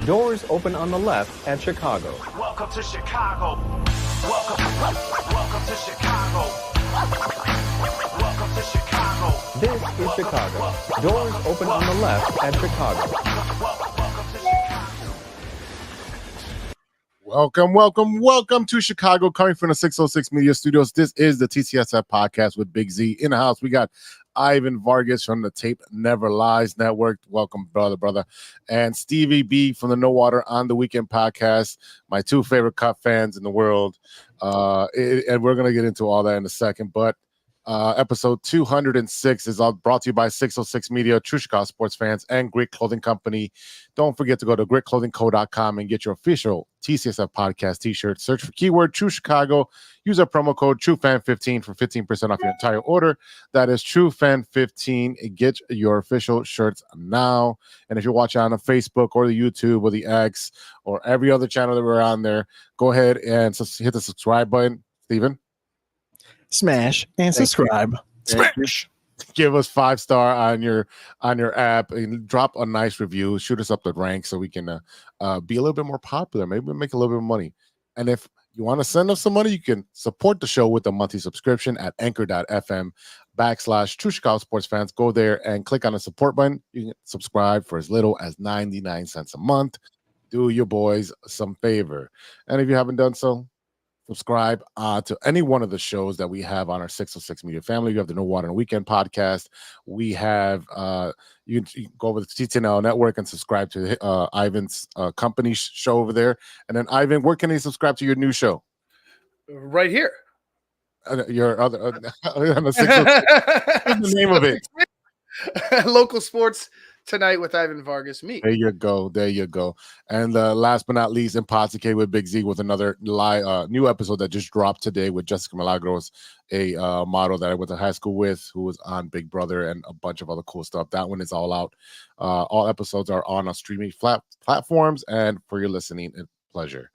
Doors open on the left at Chicago. Welcome to Chicago. Welcome to Chicago. Welcome to Chicago. This is Chicago. Doors open on the left at Chicago. Welcome to Chicago, coming from the 606 Media Studios. This is the TCSF podcast with Big Z. In the house, we got Ivan Vargas from the Tape Never Lies Network. Welcome, brother. And Stevie B from the No Water on the Weekend podcast, my two favorite Cup fans in the world. And we're going to get into all that in a second. But episode 206 is all brought to you by 606 Media, True Chicago sports fans, and Grit Clothing Company. Don't forget to go to gritclothingco.com and get your official TCSF podcast t-shirt. Search for keyword True Chicago. Use our promo code TrueFan15 for 15% off your entire order. That is TrueFan15. Get your official shirts now. And if you're watching on the Facebook or the YouTube or the X or every other channel that we're on there, go ahead and hit the subscribe button. Steven? Smash and subscribe. Smash. Give us 5-star on your app and drop a nice review. Shoot us up the rank so we can be a little bit more popular. Maybe make a little bit of money. And if you want to send us some money, you can support the show with a monthly subscription at anchor.fm/True Chicago Sports Fans. Go there and click on the support button. You can subscribe for as little as 99 cents a month. Do your boys some favor. And if you haven't done so, subscribe to any one of the shows that we have on our 606 Media family. You have the No Water on the Weekend podcast. We have you can go over to the TTNL network and subscribe to Ivan's company show over there. And then Ivan, where can they subscribe to your new show? Right here. Your other on the 606. What's the name of it? Local Sports Tonight with Ivan Vargas. Me. There you go. And last but not least, Impossible with Big Z with another new episode that just dropped today with Jessica Milagros, a model that I went to high school with, who was on Big Brother and a bunch of other cool stuff. That one is all out. All episodes are on our streaming platforms, and for your listening pleasure.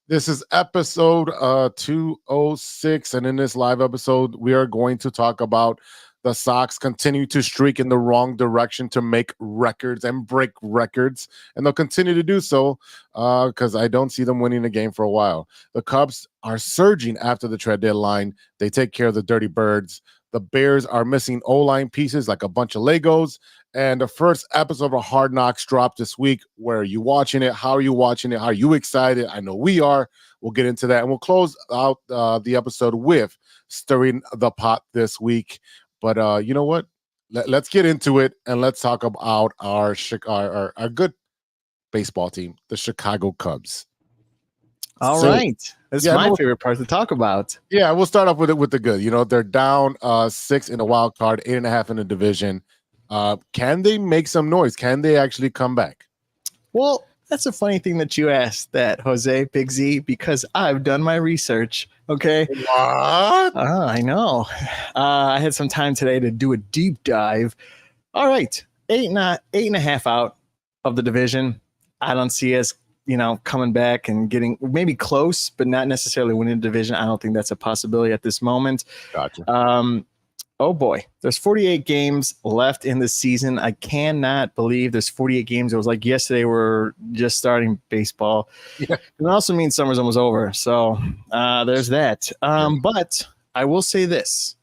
This is episode 206, and in this live episode, we are going to talk about the Sox continue to streak in the wrong direction to make records and break records, and they'll continue to do so because I don't see them winning the game for a while. The Cubs are surging after the trade deadline. They take care of the dirty birds. The Bears are missing O-line pieces like a bunch of Legos, and the first episode of Hard Knocks dropped this week. Where are you watching it? How are you watching it? Are you excited? I know we are. We'll get into that, and we'll close out the episode with Stirring the Pot this week. But you know what? Let's get into it, and let's talk about our good baseball team, the Chicago Cubs. All right. That's my favorite part to talk about. Yeah, we'll start off with the good. You know, they're down 6 in the wild card, 8.5 in the division. Can they make some noise? Can they actually come back? Well, that's a funny thing that you asked that, Jose, Big Z, because I've done my research. Okay. What? I know. I had some time today to do a deep dive. All right. 8.5 out of the division. I don't see us, coming back and getting maybe close, but not necessarily winning the division. I don't think that's a possibility at this moment. Gotcha. Oh boy, there's 48 games left in the season. I cannot believe there's 48 games. It was like yesterday we're just starting baseball. Yeah. It also means summer's almost over. So there's that. But I will say this.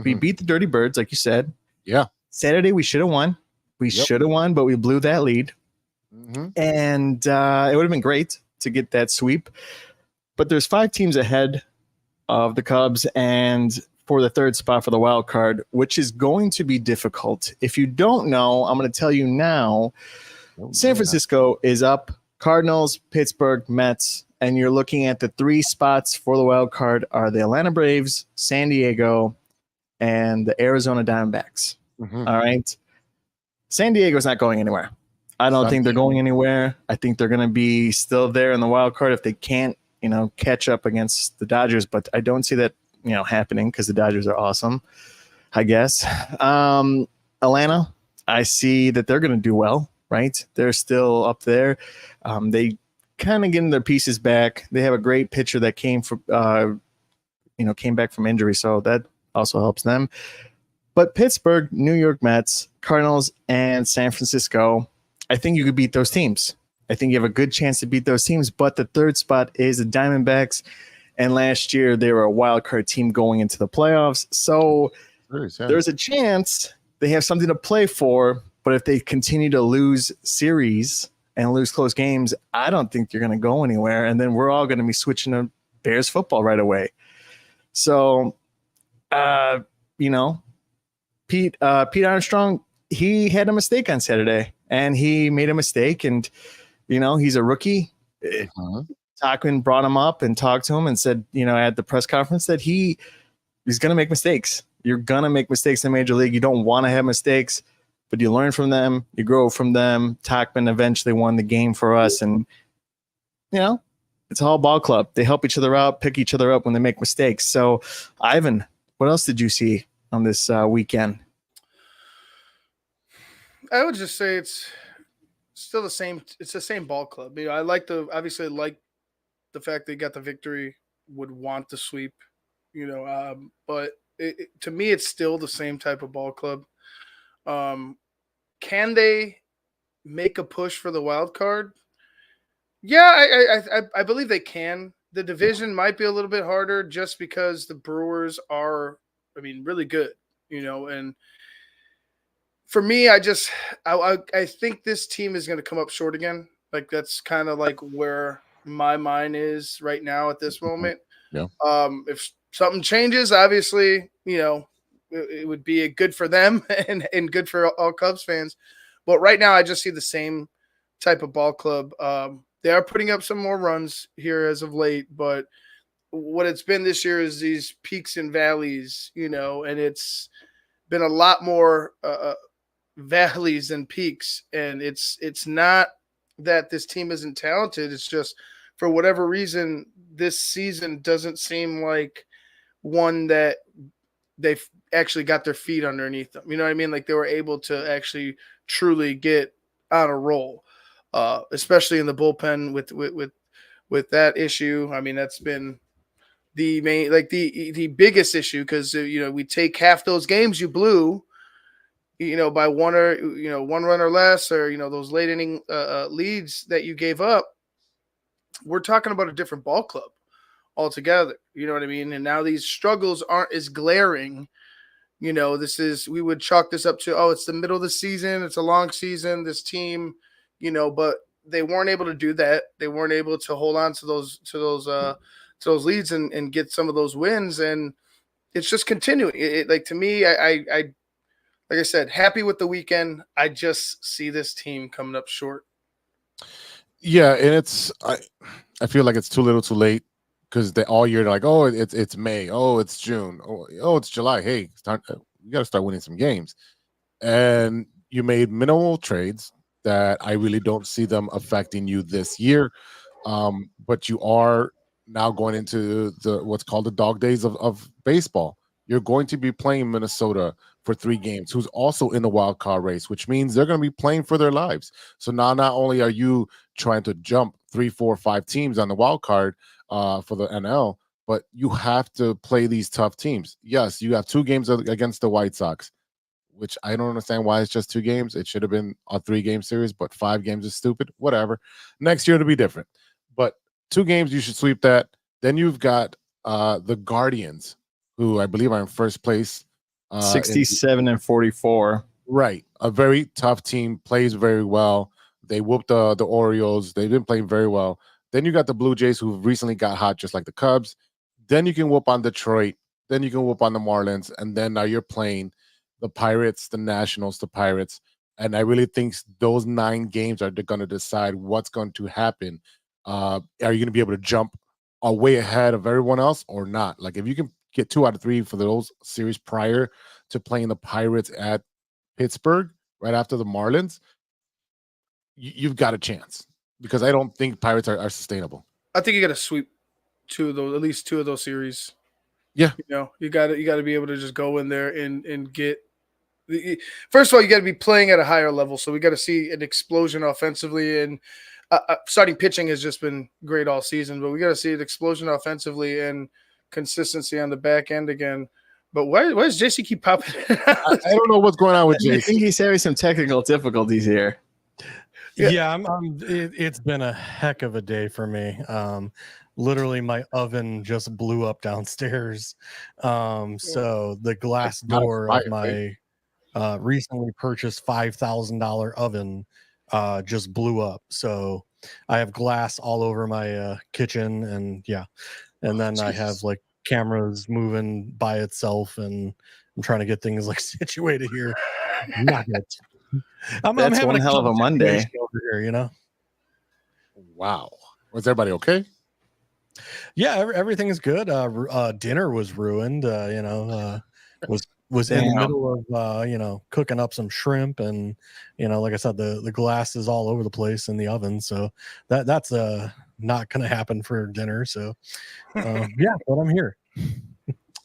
We beat the Dirty Birds, like you said. Yeah. Saturday we should have won. We should have won, but we blew that lead. And it would have been great to get that sweep. But there's 5 teams ahead of the Cubs, and for the third spot for the wild card, which is going to be difficult. If you don't know, I'm going to tell you now. San Francisco is up. Cardinals, Pittsburgh, Mets, and you're looking at the 3 spots for the wild card are the Atlanta Braves, San Diego, and the Arizona Diamondbacks. All right. San Diego's not going anywhere. I don't think they're going anywhere. I think they're going to be still there in the wild card if they can't, catch up against the Dodgers, but I don't see that happening because the Dodgers are awesome, I guess. Atlanta, I see that they're going to do well, right? They're still up there. They kind of getting their pieces back. They have a great pitcher that came back from injury, so that also helps them. But Pittsburgh, New York Mets, Cardinals, and San Francisco, I think you could beat those teams. I think you have a good chance to beat those teams. But the third spot is the Diamondbacks. And last year, they were a wild card team going into the playoffs. So there's a chance they have something to play for. But if they continue to lose series and lose close games, I don't think they're going to go anywhere. And then we're all going to be switching to Bears football right away. So, Pete Armstrong, he had a mistake on Saturday. And he made a mistake. And, he's a rookie. Tachman brought him up and talked to him and said, at the press conference that he's going to make mistakes. You're going to make mistakes in Major League. You don't want to have mistakes, but you learn from them. You grow from them. Tachman eventually won the game for us. And, it's a whole ball club. They help each other out, pick each other up when they make mistakes. So, Ivan, what else did you see on this weekend? I would just say it's still the same. It's the same ball club. I like the fact they got the victory. Would want the sweep, but to me, it's still the same type of ball club. Can they make a push for the wild card? Yeah, I believe they can. The division might be a little bit harder just because the Brewers are, really good, and for me, I think this team is going to come up short again. Like that's kind of like where my mind is right now at this moment. Yeah. If something changes, obviously, it would be good for them and good for all Cubs fans. But right now, I just see the same type of ball club. They are putting up some more runs here as of late, but what it's been this year is these peaks and valleys, and it's been a lot more valleys than peaks. And it's not that this team isn't talented. It's just for whatever reason, this season doesn't seem like one that they've actually got their feet underneath them. You know what I mean? Like they were able to actually truly get on a roll, especially in the bullpen with that issue. That's been the main, like the biggest issue because we take half those games you blew, by one run or less, or those late inning leads that you gave up. We're talking about a different ball club altogether. You know what I mean? And now these struggles aren't as glaring. We would chalk this up to, it's the middle of the season. It's a long season. This team, but they weren't able to do that. They weren't able to hold on to those leads and get some of those wins. And it's just continuing. To me, I like I said, happy with the weekend. I just see this team coming up short. Yeah, and I feel like it's too little, too late because all year they're like, oh, it's May, oh, it's June, oh, it's July. Hey, you got to start winning some games. And you made minimal trades that I really don't see them affecting you this year. But you are now going into what's called the dog days of baseball. You're going to be playing Minnesota for 3 games, who's also in the wild card race, which means they're going to be playing for their lives. So now not only are you trying to jump 3, 4, 5 teams on the wild card for the NL, but you have to play these tough teams. Yes, you have 2 games against the White Sox, which I don't understand why it's just 2 games. It should have been a 3-game series, but 5 games is stupid. Whatever. Next year it'll be different. But 2 games, you should sweep that. Then you've got the Guardians, who I believe are in first place. 67 and 44. Right. A very tough team, plays very well. They whooped the Orioles. They've been playing very well. Then you got the Blue Jays, who recently got hot just like the Cubs. Then you can whoop on Detroit. Then you can whoop on the Marlins. And then now you're playing the Pirates, the Nationals, the Pirates. And I really think those 9 games are going to decide what's going to happen. Are you going to be able to jump way ahead of everyone else or not? Like if you can get 2 out of 3 for those series prior to playing the Pirates at Pittsburgh right after the Marlins, you've got a chance because I don't think Pirates are sustainable. I think you got to sweep at least 2 of those series. Yeah, you got to be able to just go in there and get. First of all, you got to be playing at a higher level, so we got to see an explosion offensively. And starting pitching has just been great all season, but we got to see an explosion offensively and consistency on the back end again. But why does JC keep popping? I don't know what's going on with JC. I think he's having some technical difficulties here. Yeah, it's been a heck of a day for me. Literally, my oven just blew up downstairs. So the glass door of my recently purchased $5,000 oven just blew up. So I have glass all over my kitchen, and then I have like cameras moving by itself, and I'm trying to get things like situated here. Not it. I'm That's having one hell of a Monday over here, you know. Wow. Was everybody okay? Yeah, everything is good. Dinner was ruined. Was in the middle of cooking up some shrimp, and like I said, the glass is all over the place in the oven. So that's not going to happen for dinner. So yeah, but I'm here.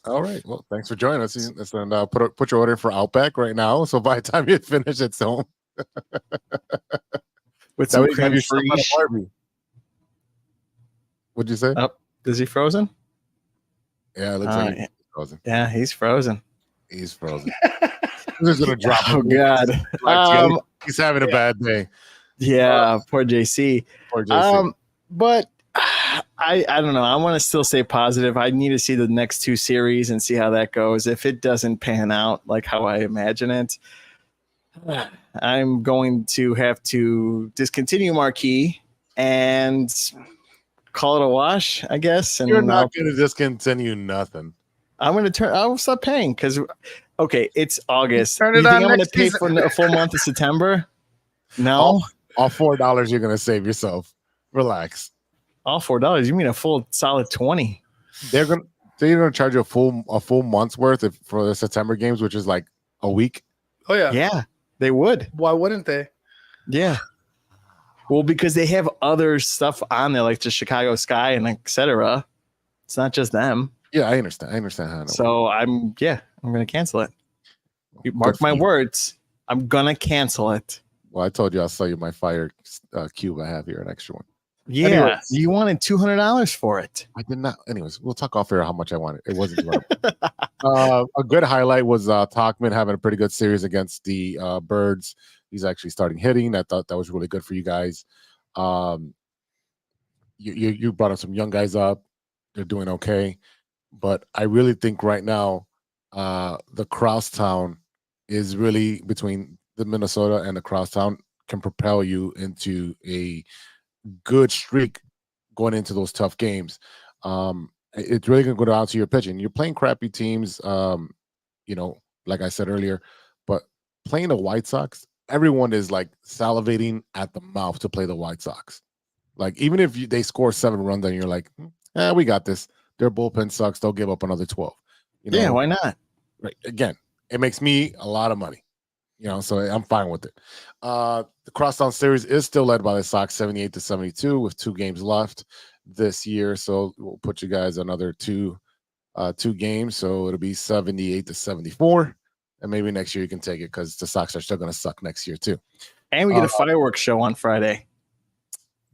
All right. Well, thanks for joining us. And put your order for Outback right now. So by the time you finish, it's home. With some creme fraiche. What'd you say? Oh, is he frozen? Yeah, it looks like he's frozen. Yeah, he's frozen. He's frozen. He's gonna drop. Oh God. He's having a bad day. Yeah, poor JC. Poor JC. But I don't know. I want to still stay positive. I need to see the next two series and see how that goes. If it doesn't pan out like how I imagine it, I'm going to have to discontinue Marquee and call it a wash, I guess. And you're not going to discontinue nothing. I'm going to I'll stop paying because, okay, it's August. Turn You it think on I'm going to next pay season. for a full month of September? No. All $4 you're going to save yourself. Relax. All $4. You mean a full solid 20? They're gonna charge you a full month's worth for the September games, which is like a week. Oh yeah. Yeah, they would. Why wouldn't they? Yeah. Well, because they have other stuff on there, like the Chicago Sky and etc. It's not just them. Yeah, I understand. How. So I'm gonna cancel it. You mark my words. I'm gonna cancel it. Well, I told you I'll sell you my Fire cube. I have here, an extra one. Yeah, anyways, you wanted $200 for it. I did not. Anyways, we'll talk off air how much I wanted. It wasn't $200. A good highlight was Tachman having a pretty good series against the Birds. He's actually starting hitting. I thought that was really good for you guys. You brought up some young guys up. They're doing okay. But I really think right now the Crosstown is really between the Minnesota and the Crosstown can propel you into a good streak going into those tough games. It's really gonna go down to your pitching. You're playing crappy teams, like I said earlier, but playing the White Sox, everyone is like salivating at the mouth to play the White Sox. Like even if they score 7 runs, then you're like, we got this. Their bullpen sucks. They'll give up another 12. Yeah, why not? Right. Again, it makes me a lot of money. So I'm fine with it. The Crosstown series is still led by the Sox 78-72 with 2 games left this year. So we'll put you guys another two games. So it'll be 78-74. And maybe next year you can take it because the Sox are still going to suck next year too. And we get a fireworks show on Friday.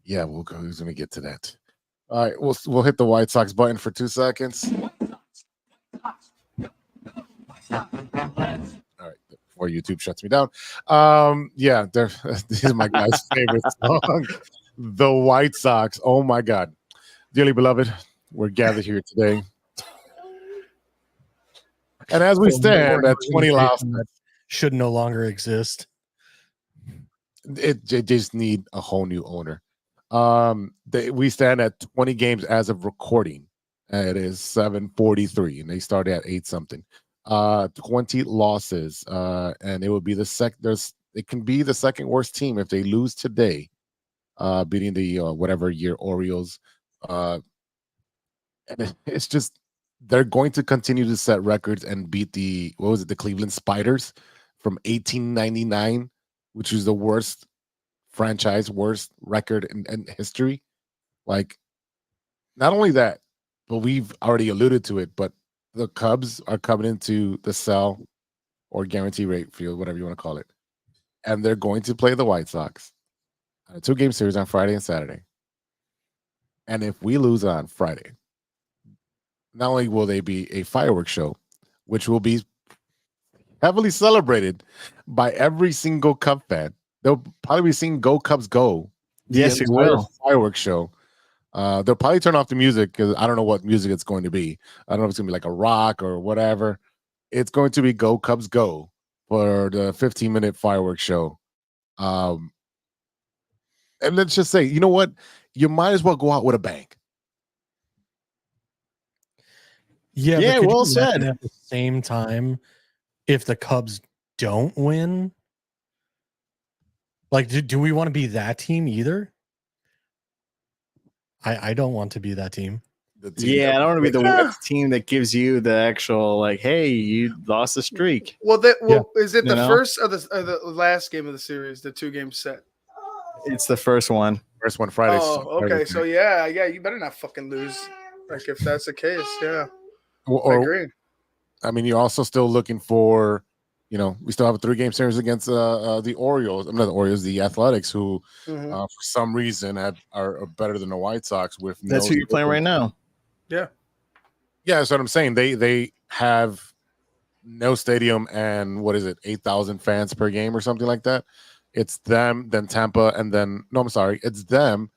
Yeah, we'll go. Who's going to get to that? All right, we'll hit the White Sox button for 2 seconds. All right, before YouTube shuts me down. This is my guy's favorite song, The White Sox. Oh my God. Dearly beloved, we're gathered here today. And as we stand at 20 lost, should no longer exist. They just need a whole new owner. We stand at 20 games as of recording. It is 7:43, and they started at 8-something. 20 losses, and it would be it can be the second worst team if they lose today, beating the whatever year Orioles. And it's just they're going to continue to set records and beat the Cleveland Spiders from 1899, which is the worst record in history. Like, not only that, but we've already alluded to it, but the Cubs are coming into the sell or guarantee rate field, whatever you want to call it. And they're going to play the White Sox. A 2-game series on Friday and Saturday. And if we lose on Friday, not only will they be a fireworks show, which will be heavily celebrated by every single Cub fan they'll probably be seeing "Go Cubs Go." Yes, the we entire will. fireworks show. They'll probably turn off the music because I don't know what music it's going to be. I don't know if it's going to be like a rock or whatever. It's going to be "Go Cubs Go" for the 15-minute fireworks show. And let's just say, you know what? You might as well go out with a bang. Yeah, Yeah, but could well you imagine said. at the same time, if the Cubs don't win, like, do we want to be that team either? I don't want to be that team. The team Yeah, I that- don't want to be the Yeah. one team that gives you the actual like, hey, you lost a streak. Well, is it You the know? first or the last game of the series? The 2-game set. It's the first one. First one Friday. Oh, okay. So yeah, you better not fucking lose. Like if that's the case, yeah, I or agree. I mean, you're also still looking for, we still have a 3-game series against the Orioles. I'm not the Orioles, the Athletics, who Mhm. for some reason are better than the White Sox. With That's no who you're playing right now. Yeah, that's what I'm saying. They have no stadium and what is it, 8,000 fans per game or something like that. It's them, then Tampa, and then no, I'm sorry, it's them,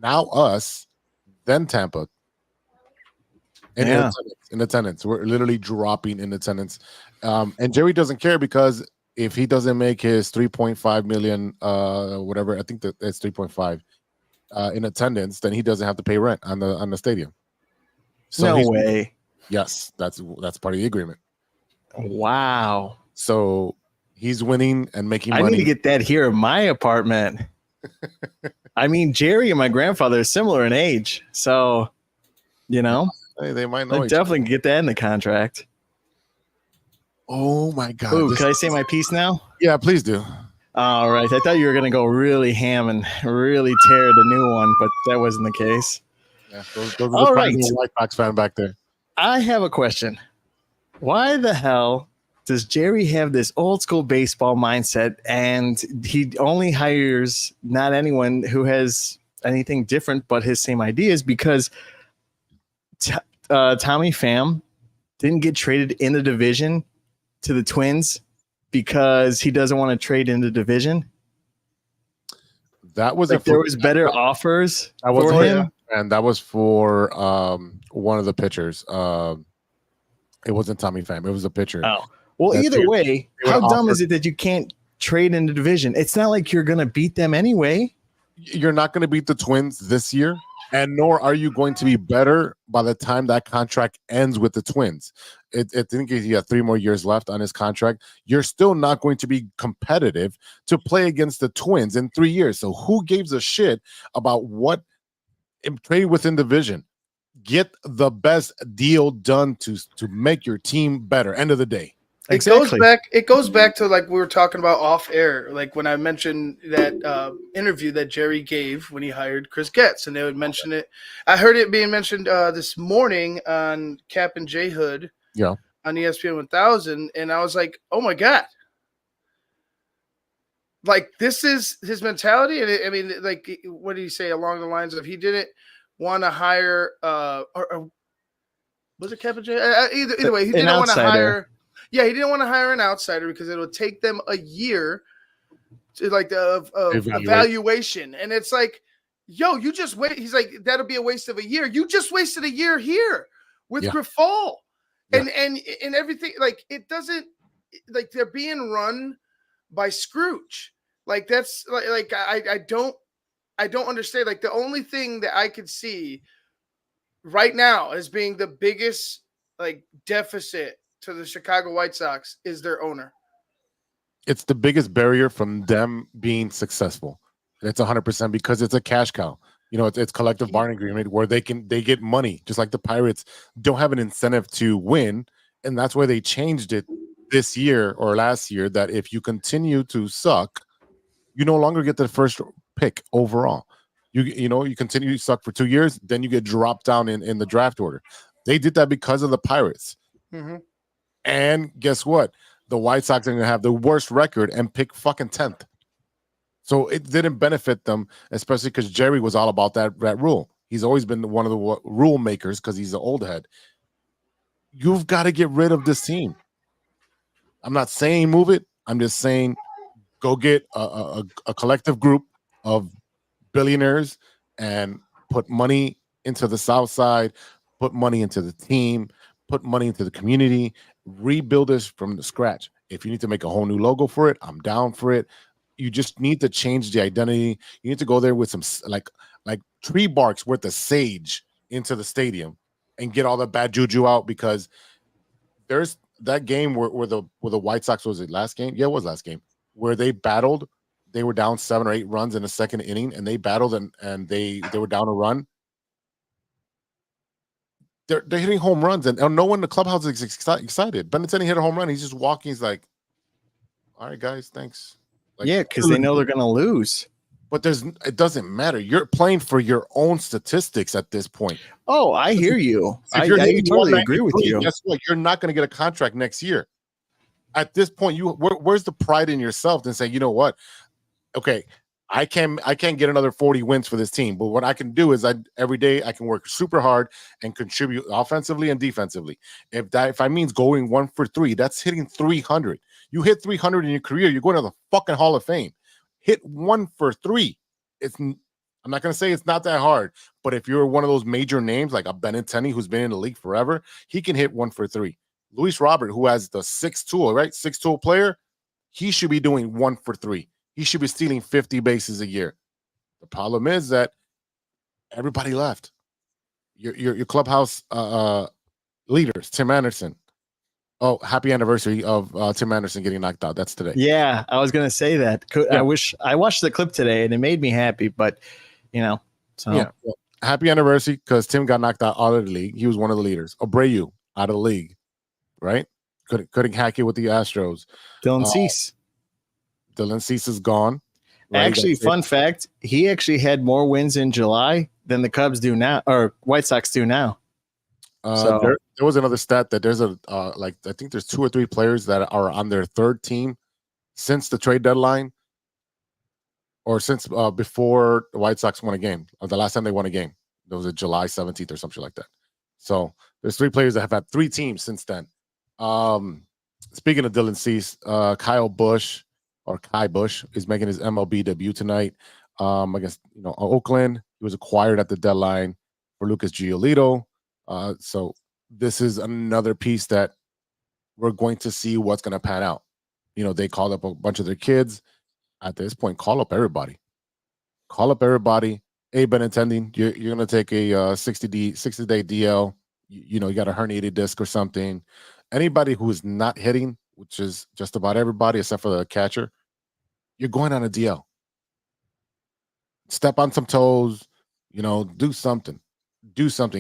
now us, then Tampa. In attendance, we're literally dropping in attendance, and Jerry doesn't care because if he doesn't make his 3.5 million, whatever, I think that it's 3.5 in attendance, then he doesn't have to pay rent on the stadium. So No way. Yes, that's part of the agreement. Wow. So he's winning and making I money. need to get that here in my apartment. I mean, Jerry and my grandfather are similar in age. So, They might know I each definitely can get that in the contract. Oh my God. Ooh, can I say my piece now? Yeah, please do. All right. I thought you were going to go really ham and really tear the new one, but that wasn't the case. Yeah, those are All the right. White Sox fan back there. I have a question. Why the hell does Jerry have this old school baseball mindset and he only hires not anyone who has anything different but his same ideas? Because Tommy Pham didn't get traded in the division to the Twins because he doesn't want to trade in the division. That was Like there was better offers for him. and that was for one of the pitchers. It wasn't Tommy Pham. It was a pitcher. Oh, well, That's either it. way, They how would dumb offer- is it that you can't trade in the division? It's not like you're going to beat them anyway. You're not going to beat the Twins this year, and nor are you going to be better by the time that contract ends with the Twins. I think he had 3 more years left on his contract. You're still not going to be competitive to play against the Twins in 3 years. So who gives a shit about what trade within division? Get the best deal done to make your team better. End of the day. Exactly. It goes back to like we were talking about off air, like when I mentioned that interview that Jerry gave when he hired Chris Getz, and they would mention it. I heard it being mentioned this morning on Cap and J Hood, Yeah, on ESPN 1000, and I was like, oh my God. Like this is his mentality, and I mean, like, what did he say along the lines of he didn't want to hire, or was it Cap and J? Either way, he didn't want to hire. Yeah, he didn't want to hire an outsider because it would take them a year to like the evaluation. And it's like, yo, you just wait. He's like, that'll be a waste of a year. You just wasted a year here with Grifol. And everything. Like, it doesn't, like, they're being run by Scrooge. Like, that's like I don't understand. Like, the only thing that I could see right now as being the biggest like deficit to the Chicago White Sox is their owner. It's the biggest barrier from them being successful. It's 100% because it's a cash cow. It's collective bargaining agreement where they get money, just like the Pirates don't have an incentive to win, and that's why they changed it this year or last year. That if you continue to suck, you no longer get the first pick overall. You continue to suck for 2 years, then you get dropped down in the draft order. They did that because of the Pirates. Mm-hmm. And guess what? The White Sox are going to have the worst record and pick fucking 10th. So it didn't benefit them, especially because Jerry was all about that rule. He's always been one of the rule makers because he's the old head. You've got to get rid of this team. I'm not saying move it. I'm just saying Go get a collective group of billionaires and put money into the South Side, put money into the team, put money into the community, rebuild this from the scratch. If you need to make a whole new logo for it, I'm down for it. You just need to change the identity. You need to go there with some like tree barks worth of sage into the stadium and get all the bad juju out, because there's that game where the White Sox, was it last game? Yeah, it was last game, where they battled. They were down 7 or 8 runs in the second inning, and they battled and they were down a run. They're hitting home runs, and no one in the clubhouse is excited. Benintendi hit a home run. He's just walking. He's like, "All right, guys, thanks." Like, yeah, because they know they're going to lose. But it doesn't matter. You're playing for your own statistics at this point. Oh, I hear you. I totally agree with you. Guess what? You're not going to get a contract next year. At this point, where's the pride in yourself to say, you know what? Okay, I can't get another 40 wins for this team, but what I can do is every day I can work super hard and contribute offensively and defensively. If I means going 1 for 3, that's hitting 300. You hit 300 in your career, you're going to the fucking Hall of Fame. Hit 1 for 3. I'm not going to say it's not that hard, but if you're one of those major names like a Benintendi who's been in the league forever, he can hit 1 for 3. Luis Robert, who has the 6-tool, right? 6-tool player, he should be doing 1 for 3. He should be stealing 50 bases a year. The problem is that everybody left. Your clubhouse leaders, Tim Anderson. Oh, happy anniversary of Tim Anderson getting knocked out. That's today. Yeah, I was going to say that. Yeah. I watched the clip today and it made me happy, but so yeah. Well, happy anniversary, because Tim got knocked out of the league. He was one of the leaders. Abreu out of the league, right? Couldn't hack it with the Astros. Dylan Cease. Dylan Cease is gone. Right? Actually, fun fact, he actually had more wins in July than the Cubs do now, or White Sox do now. There was another stat that there's I think there's 2 or 3 players that are on their 3rd team since the trade deadline, or since before the White Sox won a game. The last time they won a game, it was July 17th or something like that. So there's 3 players that have had 3 teams since then. Speaking of Dylan Cease, Kai Bush is making his MLB debut tonight against Oakland. He was acquired at the deadline for Lucas Giolito. So this is another piece that we're going to see what's going to pan out. They called up a bunch of their kids. At this point, call up everybody. Hey, Benintendi, you're going to take a 60-day DL. You got a herniated disc or something. Anybody who is not hitting, which is just about everybody except for the catcher, you're going on a DL. Step on some toes, do something.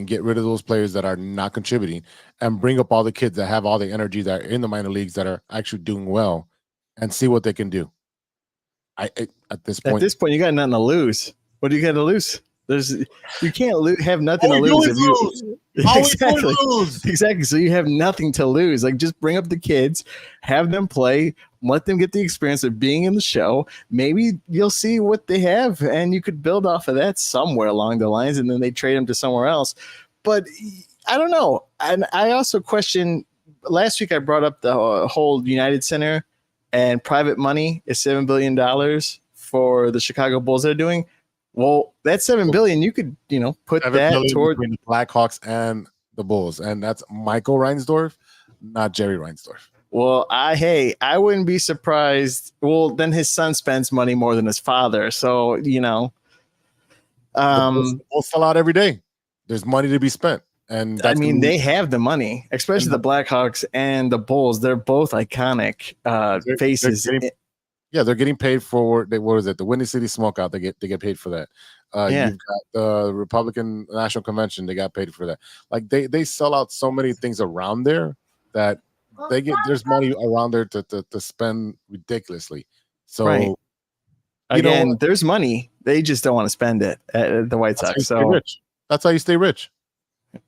Get rid of those players that are not contributing and bring up all the kids that have all the energy that are in the minor leagues that are actually doing well, and see what they can do. At this point, you got nothing to lose. What do you got to lose? You can't have nothing to lose. Exactly. So you have nothing to lose. Like, just bring up the kids, have them play, let them get the experience of being in the show. Maybe you'll see what they have, and you could build off of that somewhere along the lines, and then they trade them to somewhere else. But I don't know. And I also question, last week I brought up the whole United Center and private money is $7 billion for the Chicago Bulls they're doing. Well, that $7 billion, you could, put that toward the Blackhawks and the Bulls, and that's Michael Reinsdorf, not Jerry Reinsdorf. Well, I wouldn't be surprised. Well, then his son spends money more than his father, so the Bulls sell out every day. There's money to be spent, and they have the money, especially the Blackhawks and the Bulls. They're both iconic faces. They're getting paid for what was it? The Windy City Smokeout. They get paid for that. You've got the Republican National Convention. They got paid for that. Like they sell out so many things around there that there's money around there to spend ridiculously. So there's money. They just don't want to spend it at the White Sox. So that's how you stay rich.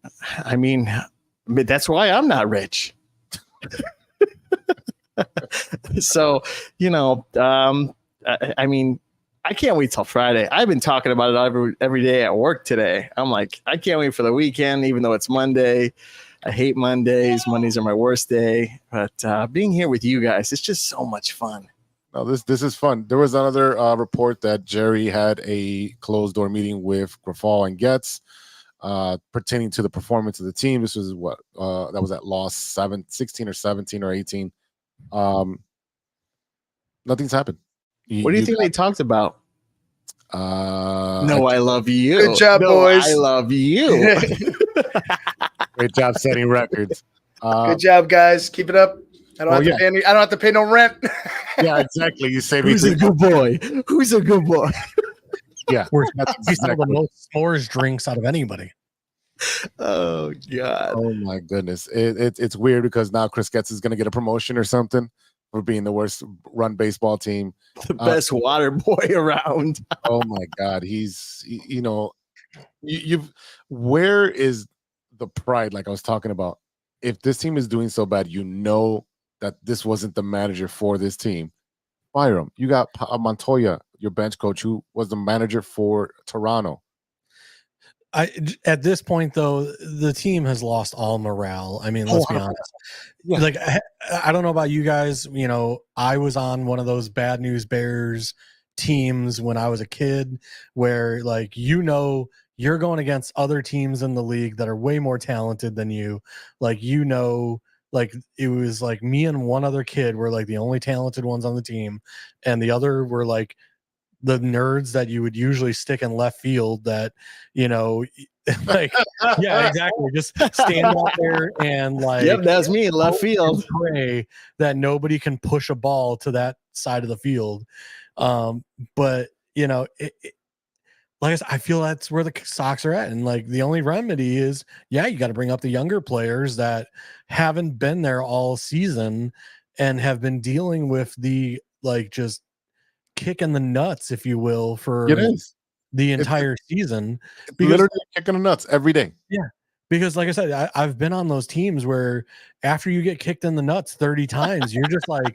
But that's why I'm not rich. So, I can't wait till Friday. I've been talking about it every day at work today. I'm like, I can't wait for the weekend, even though it's Monday. I hate Mondays. Mondays are my worst day. But being here with you guys, it's just so much fun. No, this is fun. There was another report that Jerry had a closed door meeting with Grafal and Getz pertaining to the performance of the team. This was what that was at loss 16 or 17 or 18. Nothing's happened. What do you think they talked about? No, I love you. Good job, no, boys. I love you. Great job setting records. Good job, guys. Keep it up. I don't have to pay no rent. Yeah, exactly. You say me. Who's a good boy? Who's a good boy? Yeah, We sell the most s'mores drinks out of anybody. Oh God! Oh my goodness! It's weird because now Chris Getz is going to get a promotion or something for being the worst run baseball team, The best water boy around. Oh my God, where is the pride? Like I was talking about, if this team is doing so bad, that this wasn't the manager for this team. Fire him. You got Montoya, your bench coach, who was the manager for Toronto. At this point, though, the team has lost all morale. I mean, let's be honest. Yeah. Like, I don't know about you guys. I was on one of those Bad News Bears teams when I was a kid where, like, you're going against other teams in the league that are way more talented than you. Like, like it was like me and one other kid were like the only talented ones on the team. And the other were like the nerds that you would usually stick in left field that, like, yeah, exactly. Just stand out there and like, yep, that's me in left field. Pray that nobody can push a ball to that side of the field. But like I said, I feel that's where the Sox are at. And like the only remedy is, you got to bring up the younger players that haven't been there all season and have been dealing with the, like, just kick in the nuts, if you will, for the entire season. Because literally kicking the nuts every day. Yeah. Because like I said, I've been on those teams where after you get kicked in the nuts 30 times, you're just like,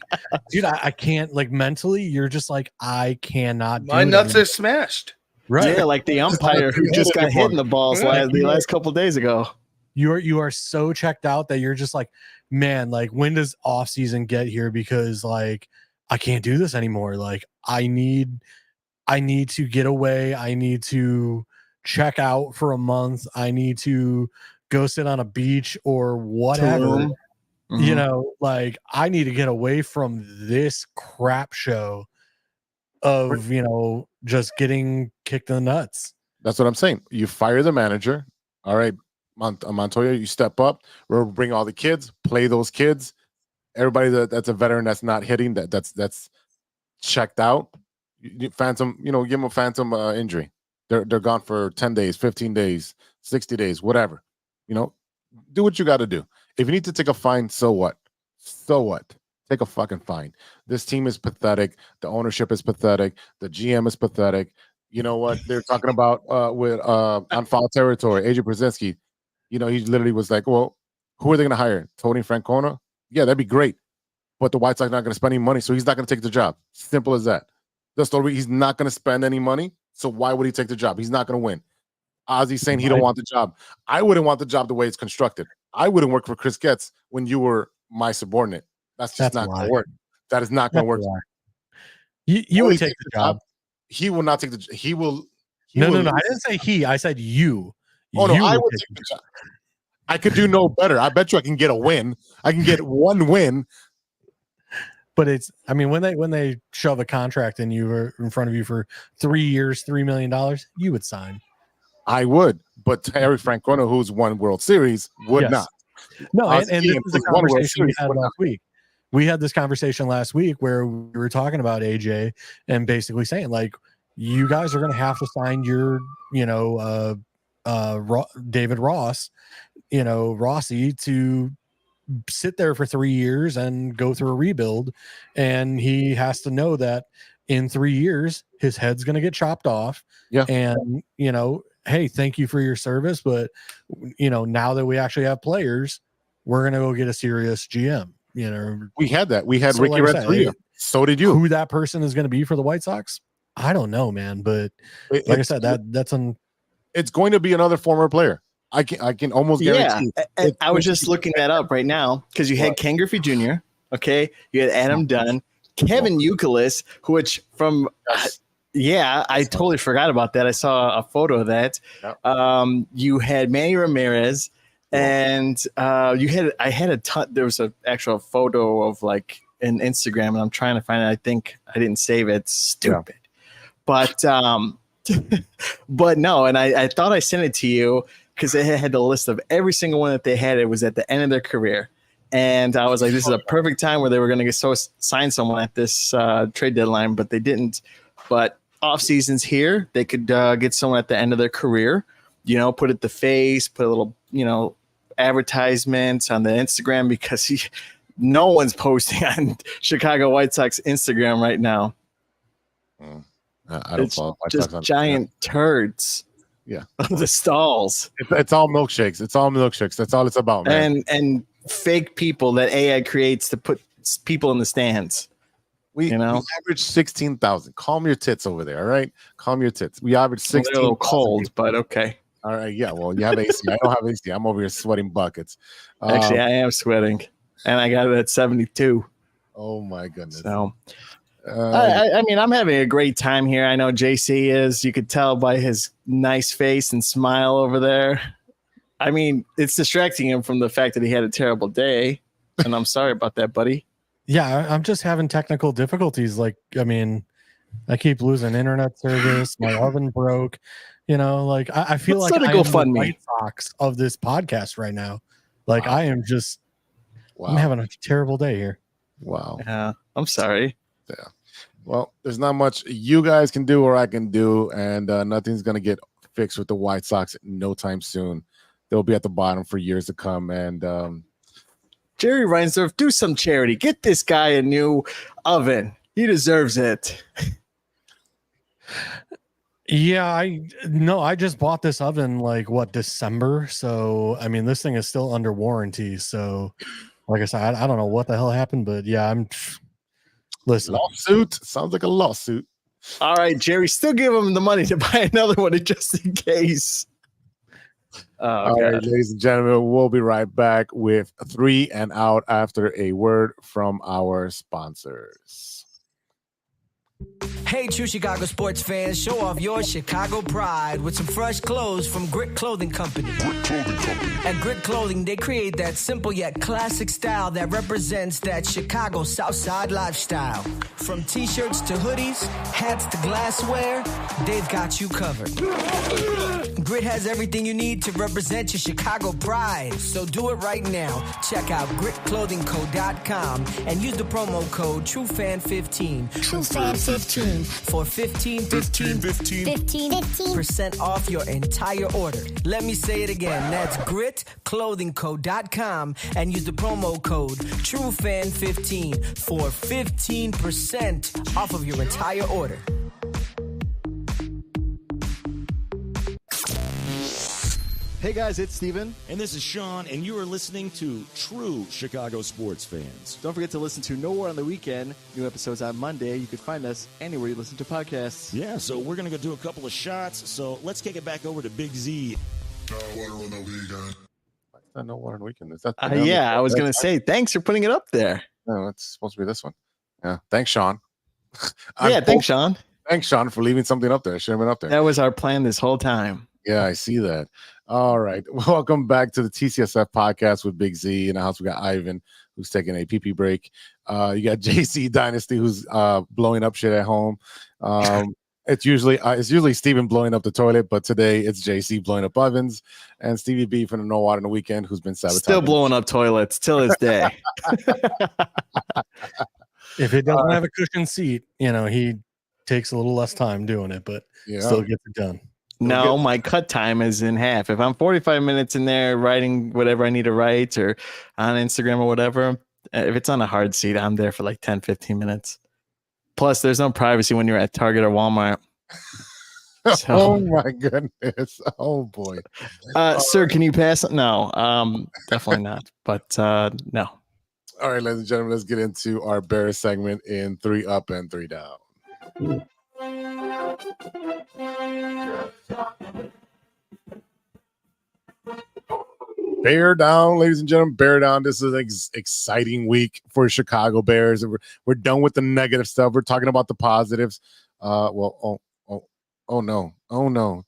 dude, I can't, like, mentally, you're just like, I cannot do My nuts are smashed. Right. Yeah, like the umpire who just got hit in the balls the last couple of days ago. You are so checked out that you're just like, man, like, when does off season get here? Because like I can't do this anymore. Like I need to get away. I need to check out for a month. I need to go sit on a beach or whatever. Mm-hmm. Like I need to get away from this crap show of just getting kicked in the nuts. That's what I'm saying. You fire the manager. All right, Montoya, you step up. We'll bring all the kids, play those kids. Everybody that's a veteran that's not hitting, that's checked out. Phantom, give them a phantom injury. They're gone for 10 days, 15 days, 60 days, whatever. Do what you got to do. If you need to take a fine, so what? So what? Take a fucking fine. This team is pathetic. The ownership is pathetic. The GM is pathetic. You know what they're talking about with on foul territory? AJ Brzezinski. He literally was like, "Well, who are they going to hire? Tony Francona? Yeah, that'd be great. But the White Sox are not going to spend any money, so he's not going to take the job. Simple as that. The story. He's not going to spend any money, so why would he take the job? He's not going to win. Ozzy's saying he don't want the job. I wouldn't want the job the way it's constructed. I wouldn't work for Chris Getz when you were my subordinate. That's not going to work. That is not going to work. You would take the job. He will not take the. He will. No. I didn't say he. I said you. Oh no, I would take the job. I could do no better. I bet you I can get a win. I can get one win. But when they shove a contract in front of you for 3 years, $3 million, you would sign. I would, but Terry Francona, who's won World Series, would not. No, and this is a conversation we had last week. We had this conversation last week where we were talking about AJ and basically saying, like, you guys are going to have to sign your, David Ross, Rossi, to sit there for 3 years and go through a rebuild. And he has to know that in 3 years, his head's going to get chopped off. Yeah. And, hey, thank you for your service. But, now that we actually have players, we're going to go get a serious GM. We had that. We had Ricky Renteria. So did you. Who that person is going to be for the White Sox? I don't know, man. But like I said, it's going to be another former player. I can almost guarantee. Yeah, I was just looking that up right now because you had Ken Griffey Jr. Okay, you had Adam Dunn, Kevin Youkilis, which from I totally forgot about that. I saw a photo of that. Yep. You had Manny Ramirez, and I had a ton. There was an actual photo of like an Instagram, and I'm trying to find it. I think I didn't save it. Stupid, but but no. And I thought I sent it to you because it had the list of every single one that they had. It was at the end of their career. And I was like, this is a perfect time where they were going to sign someone at this trade deadline, but they didn't. But off season's here. They could get someone at the end of their career, put it the face, put a little, advertisement on the Instagram because no one's posting on Chicago White Sox Instagram right now. I don't follow White just Sox giant turds. Yeah. The stalls. It's all milkshakes. It's all milkshakes. That's all it's about, man. And fake people that AI creates to put people in the stands. We average 16,000. Calm your tits over there, all right? Calm your tits. We average 16,000. A little cold, but okay. All right, yeah. Well, you have AC. I don't have AC. I'm over here sweating buckets. Actually, I am sweating, and I got it at 72. Oh my goodness. So, I mean, I'm having a great time here. I know JC is. You could tell by his nice face and smile over there. I mean, it's distracting him from the fact that he had a terrible day, and I'm sorry about that, buddy. Yeah, I'm just having technical difficulties. Like, I mean, I keep losing internet service. My oven broke. I feel like I am the White Sox of this podcast right now. Like, wow. I am just, I'm having a terrible day here. Wow. Yeah, I'm sorry. Yeah. Well, there's not much you guys can do or I can do, and nothing's going to get fixed with the White Sox no time soon. They'll be at the bottom for years to come. And Jerry Reinsdorf, do some charity. Get this guy a new oven. He deserves it. Yeah, I just bought this oven December. So I mean, this thing is still under warranty. So like I said, I don't know what the hell happened, but yeah, listen. Lawsuit sounds like a lawsuit. All right, Jerry, still give him the money to buy another one just in case. All right, ladies and gentlemen, we'll be right back with 3 and Out after a word from our sponsors. Hey, true Chicago sports fans, show off your Chicago pride with some fresh clothes from Grit Clothing Company. At Grit Clothing, they create that simple yet classic style that represents that Chicago Southside lifestyle. From t-shirts to hoodies, hats to glassware, they've got you covered. Grit has everything you need to represent your Chicago pride, so do it right now. Check out gritclothingco.com and use the promo code TrueFan15. TrueFan15 for 15% off your entire order. Let me say it again. That's gritclothingco.com and use the promo code TrueFan15 for 15% off of your entire order. Hey guys, it's Steven. And this is Sean, and you are listening to True Chicago Sports Fans. Don't forget to listen to Nowhere on the Weekend. New episodes on Monday. You can find us anywhere you listen to podcasts. Yeah, so we're going to go do a couple of shots. So let's kick it back over to Big Z. Nowhere on the Weekend. Nowhere on the Weekend. Is that yeah, I was going to say, thanks for putting it up there. No, it's supposed to be this one. Yeah, thanks, Sean. Thanks, Sean. Thanks, Sean, for leaving something up there. Should have been up there. That was our plan this whole time. Yeah, I see that. All right. Welcome back to the TCSF podcast with Big Z. In the house, we got Ivan, who's taking a pee-pee break. You got JC Dynasty, who's blowing up shit at home. It's usually Steven blowing up the toilet, but today it's JC blowing up ovens, and Stevie B from the No Water in the Weekend, who's been sabotaging. Still blowing up toilets till this day. If it doesn't have a cushion seat, he takes a little less time doing it, but still gets it done. No, my cut time is in half. If I'm 45 minutes in there writing whatever I need to write or on Instagram or whatever, if it's on a hard seat, I'm there for like 10, 15 minutes. Plus, there's no privacy when you're at Target or Walmart. So, oh, my goodness. Oh, boy. Sir, can you pass? No, definitely not. But no. All right, ladies and gentlemen, let's get into our Bears segment in 3 Up and 3 Down. Bear down, ladies and gentlemen. Bear down. This is an exciting week for Chicago Bears. We're done with the negative stuff. We're talking about the positives. Oh no.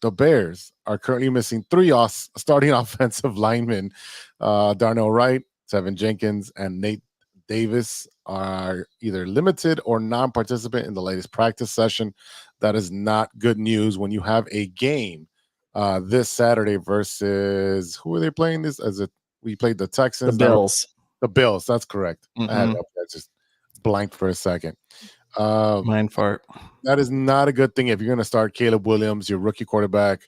The Bears are currently missing three starting offensive linemen. Darnell Wright, Tevin Jenkins, and Nate Davis are either limited or non-participant in the latest practice session. That is not good news when you have a game this Saturday versus who are they playing this? We played the Texans. The Bills. The Bills, that's correct. Mm-hmm. I just blanked for a second. Mind fart. That is not a good thing if you're going to start Caleb Williams, your rookie quarterback,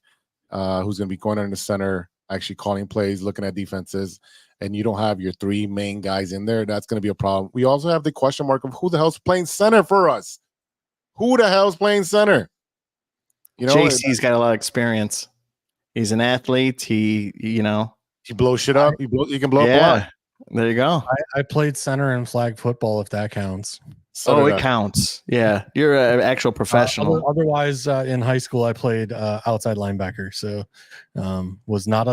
who's going to be going in the center, actually calling plays, looking at defenses, and you don't have your three main guys in there. That's going to be a problem. We also have the question mark of who the hell's playing center for us. Who the hell's playing center? You know, JC's got a lot of experience. He's an athlete. He blows shit up. He can blow up a lot. There you go. I played center in flag football, if that counts. So it counts. Yeah, you're an actual professional. Otherwise, in high school, I played outside linebacker. So was not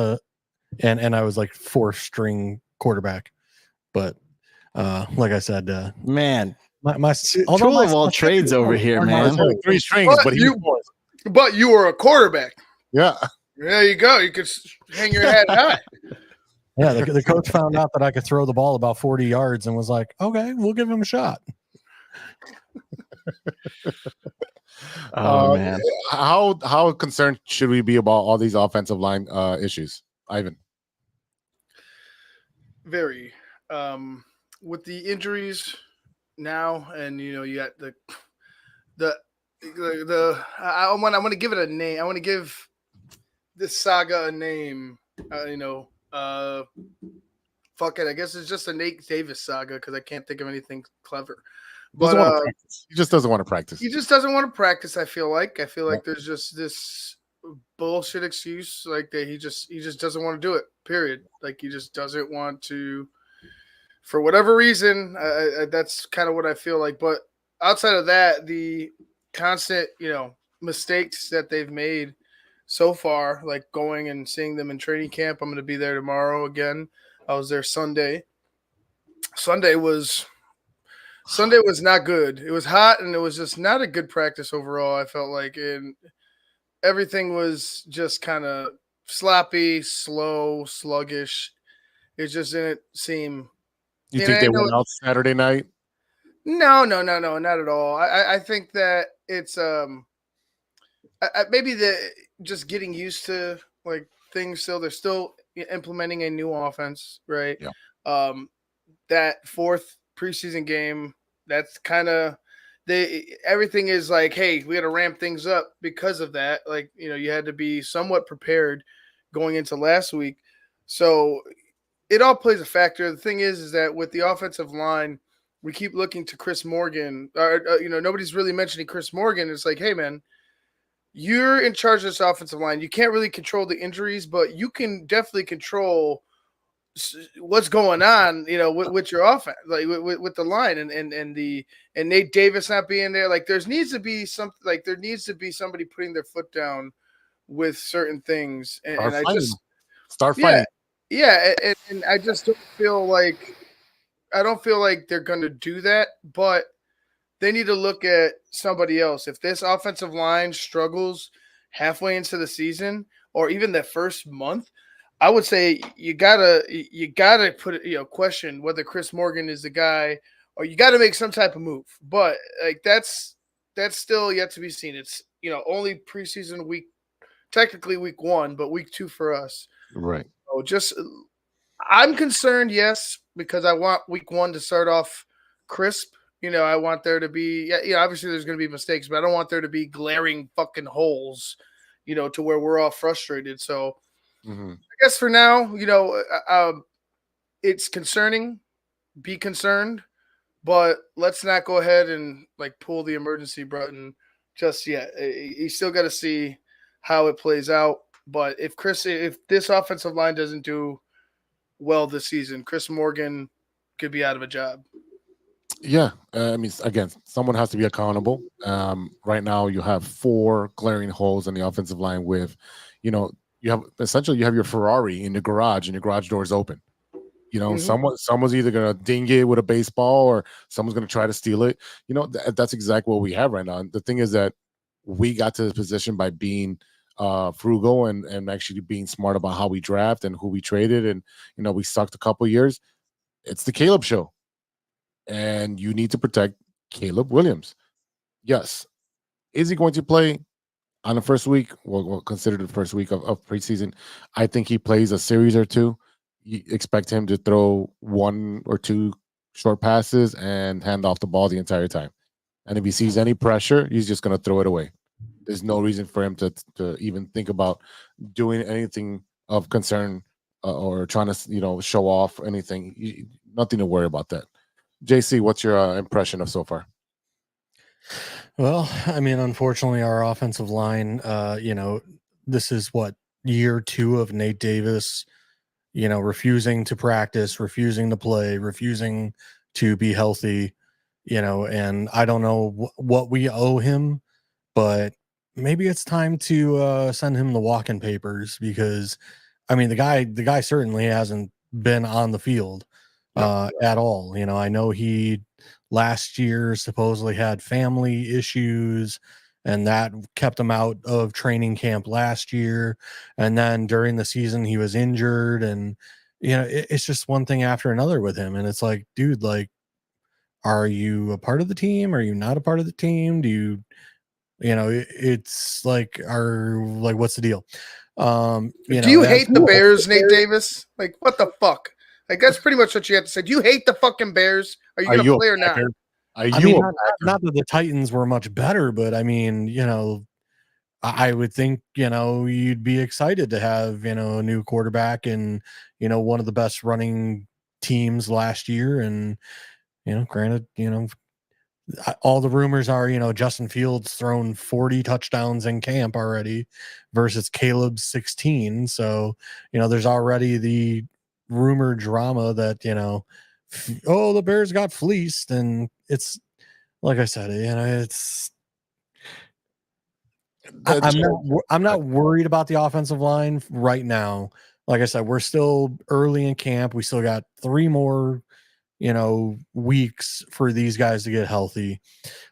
and I was like fourth string quarterback. But like I said, man, my tool of all trades over here, man. Three strings, but you were a quarterback. Yeah. There you go. You could hang your head high. Yeah, the coach found out that I could throw the ball about 40 yards and was like, okay, we'll give him a shot. Oh man. How concerned should we be about all these offensive line issues, Ivan? Very. With the injuries now, and you got I want to give it a name. I want to give this saga a name. Fuck it. I guess it's just a Nate Davis saga because I can't think of anything clever. But he just doesn't want to practice. He just doesn't want to practice. I feel like there's just this bullshit excuse like that. He just doesn't want to do it. Period. Like he just doesn't want to, for whatever reason. That's kind of what I feel like. But outside of that, the constant mistakes that they've made so far, like going and seeing them in training camp. I'm going to be there tomorrow again. I was there Sunday. Sunday was not good. It was hot, and it was just not a good practice overall, I felt like. And everything was just kind of sloppy, slow, sluggish. It just didn't seem – You think they went out Saturday night? No, not at all. I think that it's maybe just getting used to like things. Still, they're still implementing a new offense, right? Yeah. That fourth preseason game, that's kind of everything is like, hey, we got to ramp things up because of that. Like you had to be somewhat prepared going into last week, so it all plays a factor. The thing is that with the offensive line, we keep looking to Chris Morgan. Nobody's really mentioning Chris Morgan. It's like, hey, man, you're in charge of this offensive line. You can't really control the injuries, but you can definitely control what's going on, with your offense, like with the line and Nate Davis not being there. Like there needs to be somebody putting their foot down with certain things. And I just start fighting. Yeah. And I just don't feel like they're going to do that, but they need to look at somebody else. If this offensive line struggles halfway into the season or even the first month, I would say you gotta put it, question whether Chris Morgan is the guy, or you got to make some type of move. But like that's still yet to be seen. It's only preseason week, technically week 1, but week 2 for us. Right. So I'm concerned, yes, because I want week 1 to start off crisp. I want there to be, obviously there's going to be mistakes, but I don't want there to be glaring fucking holes, to where we're all frustrated. So I guess for now, it's concerning. Be concerned, but let's not go ahead and like pull the emergency button just yet. You still got to see how it plays out. But if this offensive line doesn't do well this season, Chris Morgan could be out of a job. Yeah, again, someone has to be accountable. Right now, you have 4 glaring holes in the offensive line with, you have your Ferrari in the garage and your garage door is open. You know, someone's either gonna ding it with a baseball or someone's gonna try to steal it. You know, that's exactly what we have right now. And the thing is that we got to the position by being frugal and actually being smart about how we draft and who we traded. And you know, we sucked a couple years. It's the Caleb show, and you need to protect Caleb Williams. Yes, is he going to play on the first week? We'll consider the first week of preseason. I think he plays a series or two. You expect him to throw 1 or 2 short passes and hand off the ball the entire time. And if he sees any pressure, he's just going to throw it away. There's no reason for him to even think about doing anything of concern or trying to, you know, show off anything. Nothing to worry about that. JC, what's your impression of so far? Well, I mean, unfortunately, our offensive line, you know, this is what, year 2 of Nate Davis, you know, refusing to practice, refusing to play, refusing to be healthy, you know, and I don't know what we owe him, but maybe it's time to send him the walk-in papers because, I mean, the guy certainly hasn't been on the field at all. You know, I know he last year supposedly had family issues and that kept him out of training camp last year. And then during the season, he was injured. And, you know, it's just one thing after another with him. And it's like, dude, like, are you a part of the team? Are you not a part of the team? Do you know, it's like, what's the deal? You do you hate the Bears, Nate Davis? Like, what the fuck? Like, that's pretty much what you have to say. Do you hate the fucking Bears? Are you going to play or not? I mean, not that the Titans were much better, but I mean, you know, I would think, you know, you'd be excited to have, you know, a new quarterback and, you know, one of the best running teams last year. And, you know, granted, you know, all the rumors are, you know, Justin Fields thrown 40 touchdowns in camp already versus Caleb's 16. So, you know, there's already the rumor drama that, you know, oh, the Bears got fleeced. And it's like I said, you know, it's I'm not worried about the offensive line right now. Like I said, we're still early in camp. We still got 3 more, you know, weeks for these guys to get healthy.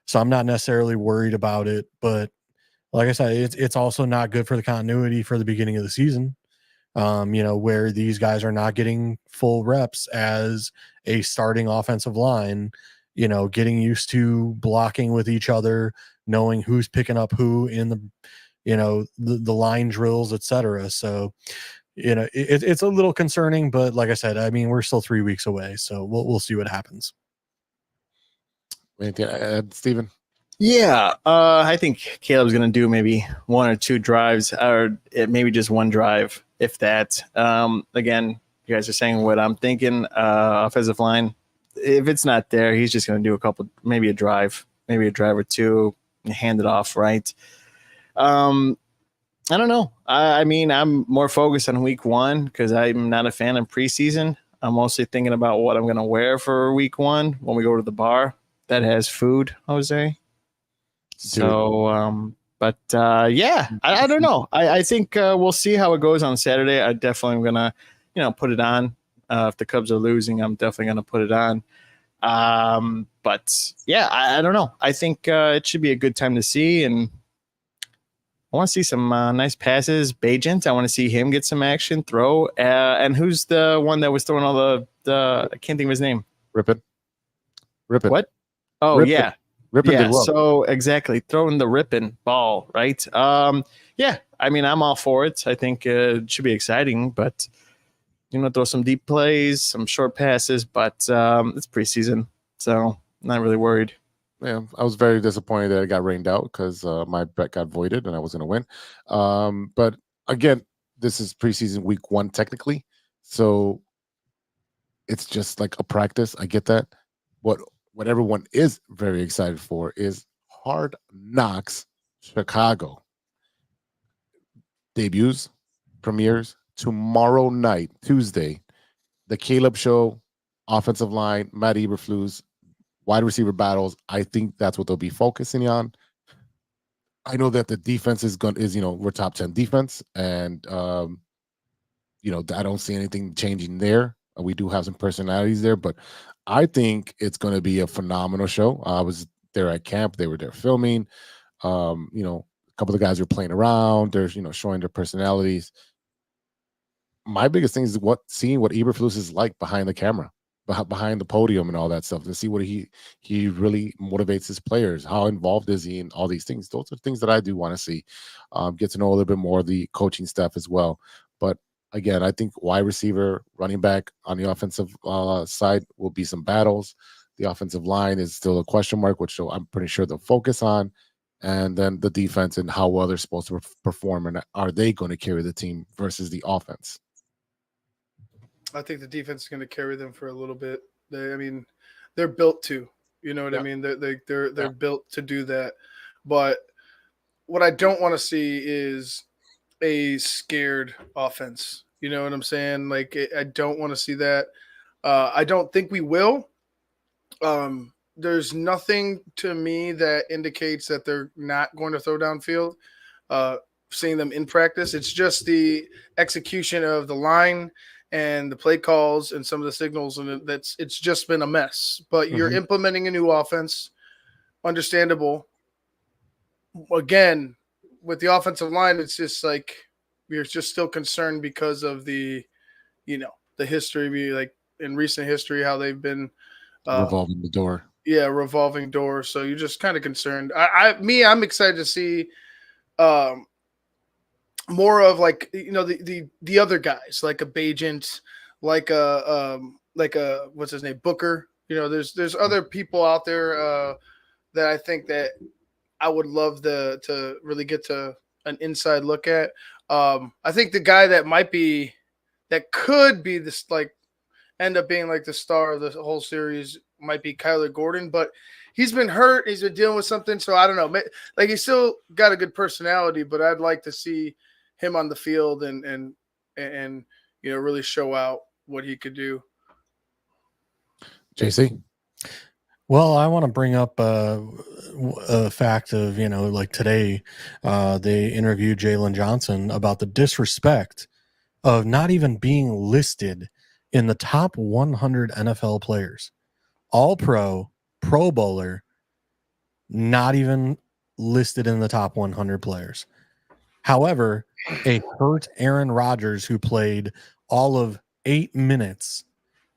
So I'm not necessarily worried about it. But like I said, it's also not good for the continuity for the beginning of the season. You know, where these guys are not getting full reps as a starting offensive line, you know, getting used to blocking with each other, knowing who's picking up who in the, you know, the line drills, etc. So, you know, it's a little concerning, but like I said, I mean, we're still 3 weeks away, so we'll see what happens. Steven? Yeah, I think Caleb's going to do maybe 1 or 2 drives, or maybe just 1 drive, if that. Again, you guys are saying what I'm thinking. Offensive line, if it's not there, he's just going to do a couple, maybe a drive or 2, and hand it off, right? I don't know. I mean, I'm more focused on week 1 because I'm not a fan of preseason. I'm mostly thinking about what I'm going to wear for week 1 when we go to the bar that has food, Jose. So, yeah, I don't know. I think we'll see how it goes on Saturday. I definitely am going to, you know, put it on. If the Cubs are losing, I'm definitely going to put it on. But yeah, I don't know. I think it should be a good time to see, and I want to see some nice passes. Bajent, I want to see him get some action, throw. And who's the one that was throwing all the I can't think of his name. Rippin. What? Oh, Rippin. yeah. Rippin yeah, did well. So exactly, throwing the ripping ball, right? Yeah, I mean, I'm all for it. I think it should be exciting, but you know, throw some deep plays, some short passes, but it's preseason, so not really worried. Yeah, I was very disappointed that it got rained out because my bet got voided and I was going to win. But again, this is preseason week 1 technically, so it's just like a practice. I get that. What everyone is very excited for is Hard Knocks Chicago. Debuts, premieres tomorrow night, Tuesday. The Caleb Show, offensive line, Matt Eberflus, wide receiver battles. I think that's what they'll be focusing on. I know that the defense is we're top 10 defense, and I don't see anything changing there. We do have some personalities there, but I think it's going to be a phenomenal show. I was there at camp; they were there filming. A couple of guys were playing around. They're showing their personalities. My biggest thing is seeing what Eberflus is like behind the camera, behind the podium, and all that stuff, to see what he really motivates his players. How involved is he in all these things? Those are things that I do want to see. Get to know a little bit more of the coaching staff as well. But again, I think wide receiver, running back on the offensive side will be some battles. The offensive line is still a question mark, which I'm pretty sure they'll focus on. And then the defense and how well they're supposed to perform, and are they going to carry the team versus the offense? I think the defense is going to carry them for a little bit. They're built to. You know what I mean? They're built to do that. But what I don't want to see is a scared offense. You know what I'm saying? Like, I don't want to see that. I don't think we will. There's nothing to me that indicates that they're not going to throw downfield. Seeing them in practice, it's just the execution of the line and the play calls and some of the signals, and it's just been a mess. But you're implementing a new offense, understandable. Again, with the offensive line, it's just like we're just still concerned because of the history, like in recent history, how they've been revolving the door. Yeah, revolving door. So you're just kind of concerned. I'm excited to see more of like the other guys, like a Bajent, like a what's his name, Booker. There's other people out there that I think that I would love to really get to an inside look at. I think the guy that could be this, like, end up being like the star of the whole series might be Kyler Gordon, but he's been hurt. He's been dealing with something. So I don't know. Like, he's still got a good personality, but I'd like to see him on the field and really show out what he could do. JC? Well, I want to bring up a fact of, like today, they interviewed Jalen Johnson about the disrespect of not even being listed in the top 100 NFL players. All-Pro, Pro Bowler, not even listed in the top 100 players. However, a hurt Aaron Rodgers, who played all of 8 minutes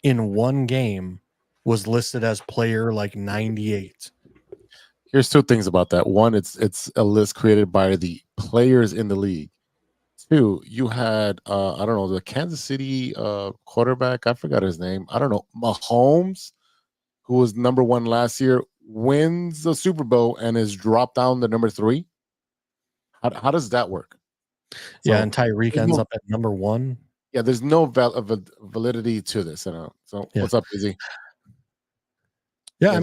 in one game, was listed as player like 98. Here's two things about that. One, it's a list created by the players in the league. Two, you had I don't know, the Kansas City quarterback, I forgot his name. I don't know, Mahomes, who was number 1 last year, wins the Super Bowl and is dropped down to number 3. How does that work? Yeah, and Tyreek ends up at number 1. Yeah, there's no validity to this. So Yeah. What's up, Izzy? Yeah,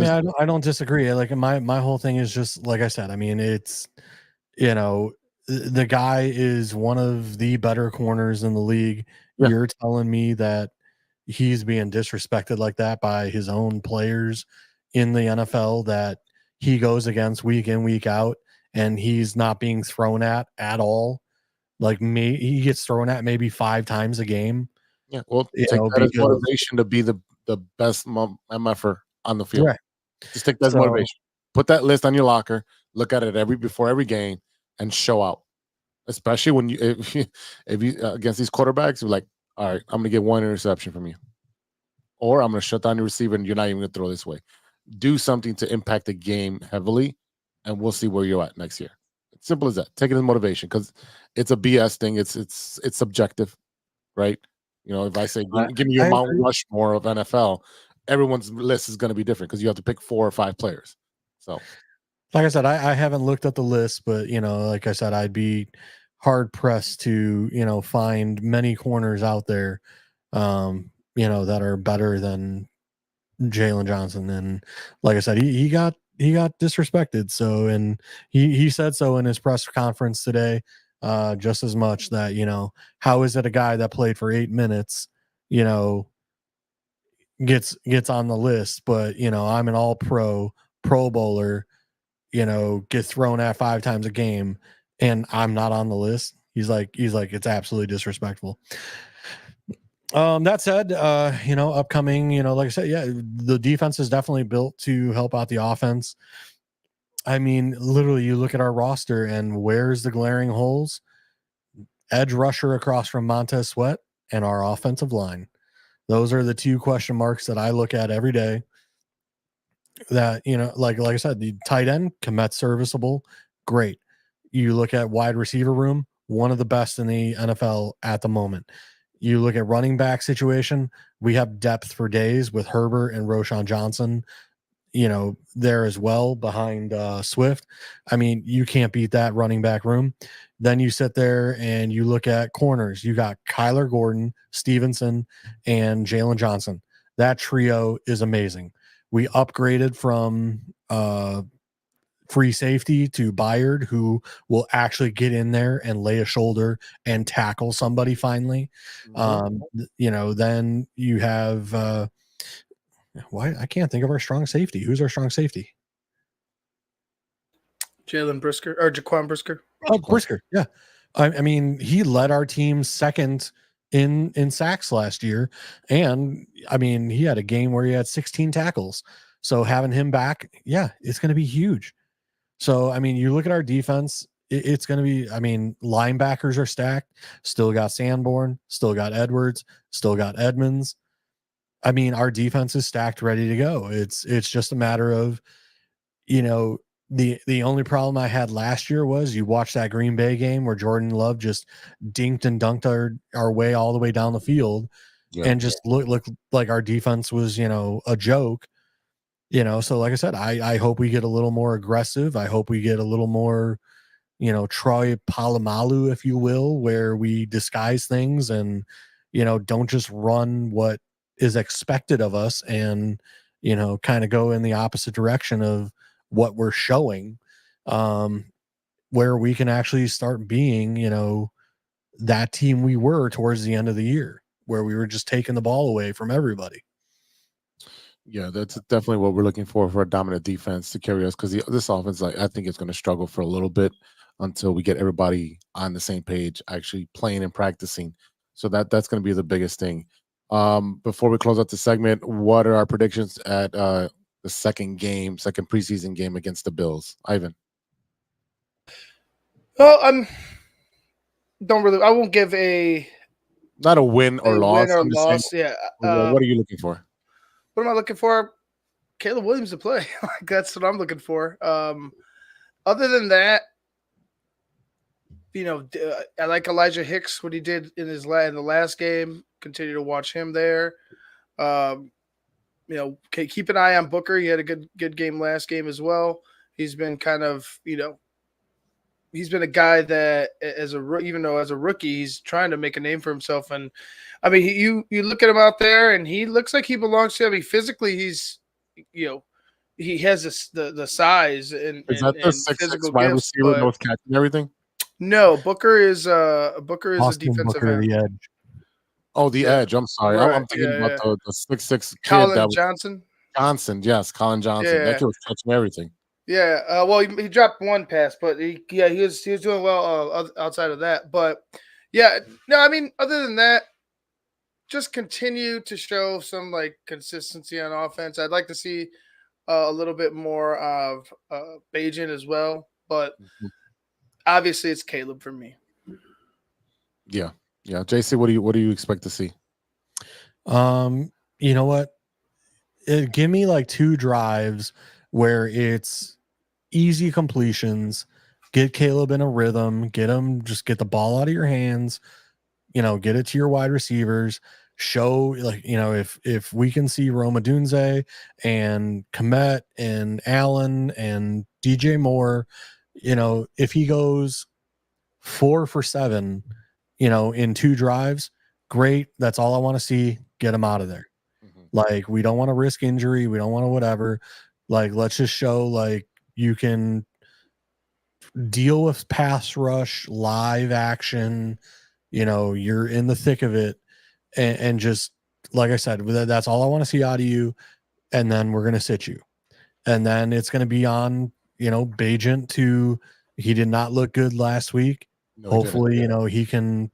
I don't disagree. Like, my whole thing is just, like I said, it's, the guy is one of the better corners in the league. Yeah. You're telling me that he's being disrespected like that by his own players in the NFL, that he goes against week in, week out, and he's not being thrown at all. Like, he gets thrown at maybe 5 times a game. Yeah, well, take that as motivation to be the best MFer on the field. Right. Just take that as motivation. Put that list on your locker. Look at it before every game and show out. Especially when if you against these quarterbacks, you're like, all right, I'm gonna get 1 interception from you, or I'm gonna shut down your receiver and you're not even gonna throw this way. Do something to impact the game heavily, and we'll see where you're at next year. It's simple as that. Take it as motivation, because it's a BS thing. It's subjective, right? If I say give me your Mount Rushmore of NFL, everyone's list is going to be different because you have to pick 4 or 5 players. So, like I said, I haven't looked at the list, but like I said, I'd be hard pressed to find many corners out there, that are better than Jalen Johnson. And like I said, he got disrespected. So, and he said so in his press conference today, just as much that how is it a guy that played for 8 minutes, gets on the list, but I'm an all-pro Pro Bowler, get thrown at 5 times a game and I'm not on the list. He's like, it's absolutely disrespectful. That said, upcoming, like I said, yeah, the defense is definitely built to help out the offense. I mean, literally, you look at our roster and where's the glaring holes? Edge rusher across from Montez Sweat and our offensive line. Those are the 2 question marks that I look at every day. That, like I said, the tight end, Komet serviceable, great. You look at wide receiver room, one of the best in the NFL at the moment. You look at running back situation, we have depth for days with Herbert and Roschon Johnson, there as well behind Swift. I mean, you can't beat that running back room. Then you sit there and you look at corners. You got Kyler Gordon, Stevenson, and Jalen Johnson. That trio is amazing. We upgraded from free safety to Byard, who will actually get in there and lay a shoulder and tackle somebody finally. Then you have why I can't think of our strong safety. Who's our strong safety? Jalen Brisker or Jaquan Brisker. Oh, Brisker. Yeah. I mean, he led our team second in sacks last year. And I mean, he had a game where he had 16 tackles. So having him back, yeah, it's going to be huge. So, I mean, you look at our defense, it's going to be, I mean, linebackers are stacked. Still got Sanborn, still got Edwards, still got Edmonds. I mean, our defense is stacked, ready to go. It's just a matter of, the only problem I had last year was you watch that Green Bay game where Jordan Love just dinked and dunked our way all the way down the field and just looked like our defense was, a joke. So like I said, I hope we get a little more aggressive. I hope we get a little more, Troy Polamalu, if you will, where we disguise things and, don't just run what is expected of us and, kind of go in the opposite direction of what we're showing, where we can actually start being, that team we were towards the end of the year, where we were just taking the ball away from everybody. Yeah, that's definitely what we're looking for a dominant defense to carry us, because this offense, I think it's going to struggle for a little bit until we get everybody on the same page, actually playing and practicing. So that's going to be the biggest thing. Before we close out the segment, what are our predictions at the second preseason game against the Bills? Ivan. Well, I won't give not a win or loss. Yeah. What are you looking for? What am I looking for? Caleb Williams to play. That's what I'm looking for. Other than that, I like Elijah Hicks, what he did in the last game. Continue to watch him there. Keep an eye on Booker. He had a good game last game as well. He's been kind of, he's been a guy that as a rookie, he's trying to make a name for himself. And I mean, you look at him out there and he looks like he belongs to, physically he's, he has the size and is that the 6'6" wide receiver, both catch and everything? No, Booker is a defensive end. The edge. Oh, the edge. I'm sorry. Right. I'm thinking about the 6'6" Colin Johnson. Yes, Colin Johnson. Yeah. That kid was catching everything. Yeah. Well, he dropped one pass, but he was doing well outside of that. But yeah, no, I mean, other than that, just continue to show some consistency on offense. I'd like to see a little bit more of Bajan as well, but obviously it's Caleb for me. Yeah. JC, what do you expect to see? You know what? Give me 2 drives where it's easy completions. Get Caleb in a rhythm. Get the ball out of your hands. Get it to your wide receivers. Show if we can see Roma Dunze and Komet and Allen and DJ Moore, if he goes 4 for 7, in 2 drives, great. That's all I want to see. Get him out of there. We don't want to risk injury. We don't want to whatever. Let's just show you can deal with pass rush, live action. You're in the thick of it. And just like I said, that's all I want to see out of you. And then we're going to sit you. And then it's going to be on, Bajent he did not look good last week. No, Hopefully, he can,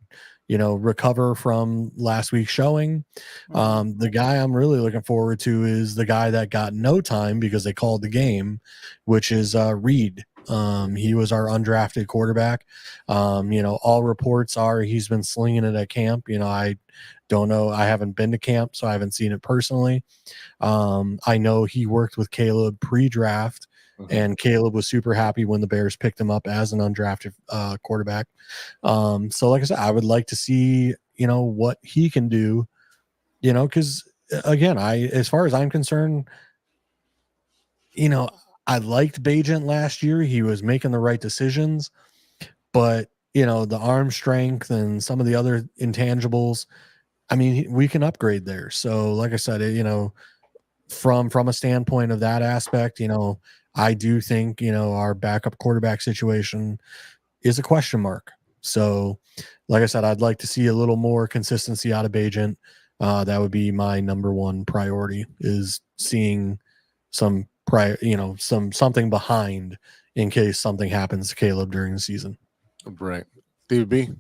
recover from last week's showing. The guy I'm really looking forward to is the guy that got no time because they called the game, which is Reed. He was our undrafted quarterback. All reports are he's been slinging it at camp. I don't know. I haven't been to camp, so I haven't seen it personally. I know he worked with Caleb pre-draft, and Caleb was super happy when the Bears picked him up as an undrafted quarterback. So like I said, I would like to see, what he can do, because again, as far as I'm concerned, I liked Bajent last year. He was making the right decisions, but the arm strength and some of the other intangibles, I mean, we can upgrade there. So like I said, from a standpoint of that aspect, I do think, our backup quarterback situation is a question mark. So like I said, I'd like to see a little more consistency out of Bajent. That would be my number one priority, is seeing something behind in case something happens to Caleb during the season. Right. DB.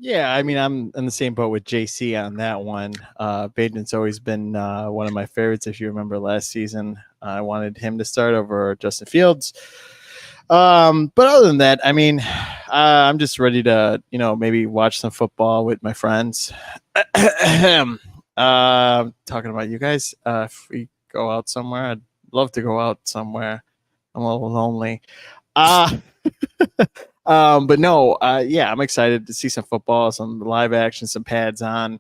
Yeah, I mean, I'm in the same boat with JC on that one. Bajent's always been one of my favorites. If you remember last season, I wanted him to start over Justin Fields. But other than that, I mean, I'm just ready to, maybe watch some football with my friends. Talking about you guys, if we go out somewhere, I'd love to go out somewhere. I'm a little lonely. But no, yeah, I'm excited to see some football, some live action, some pads on.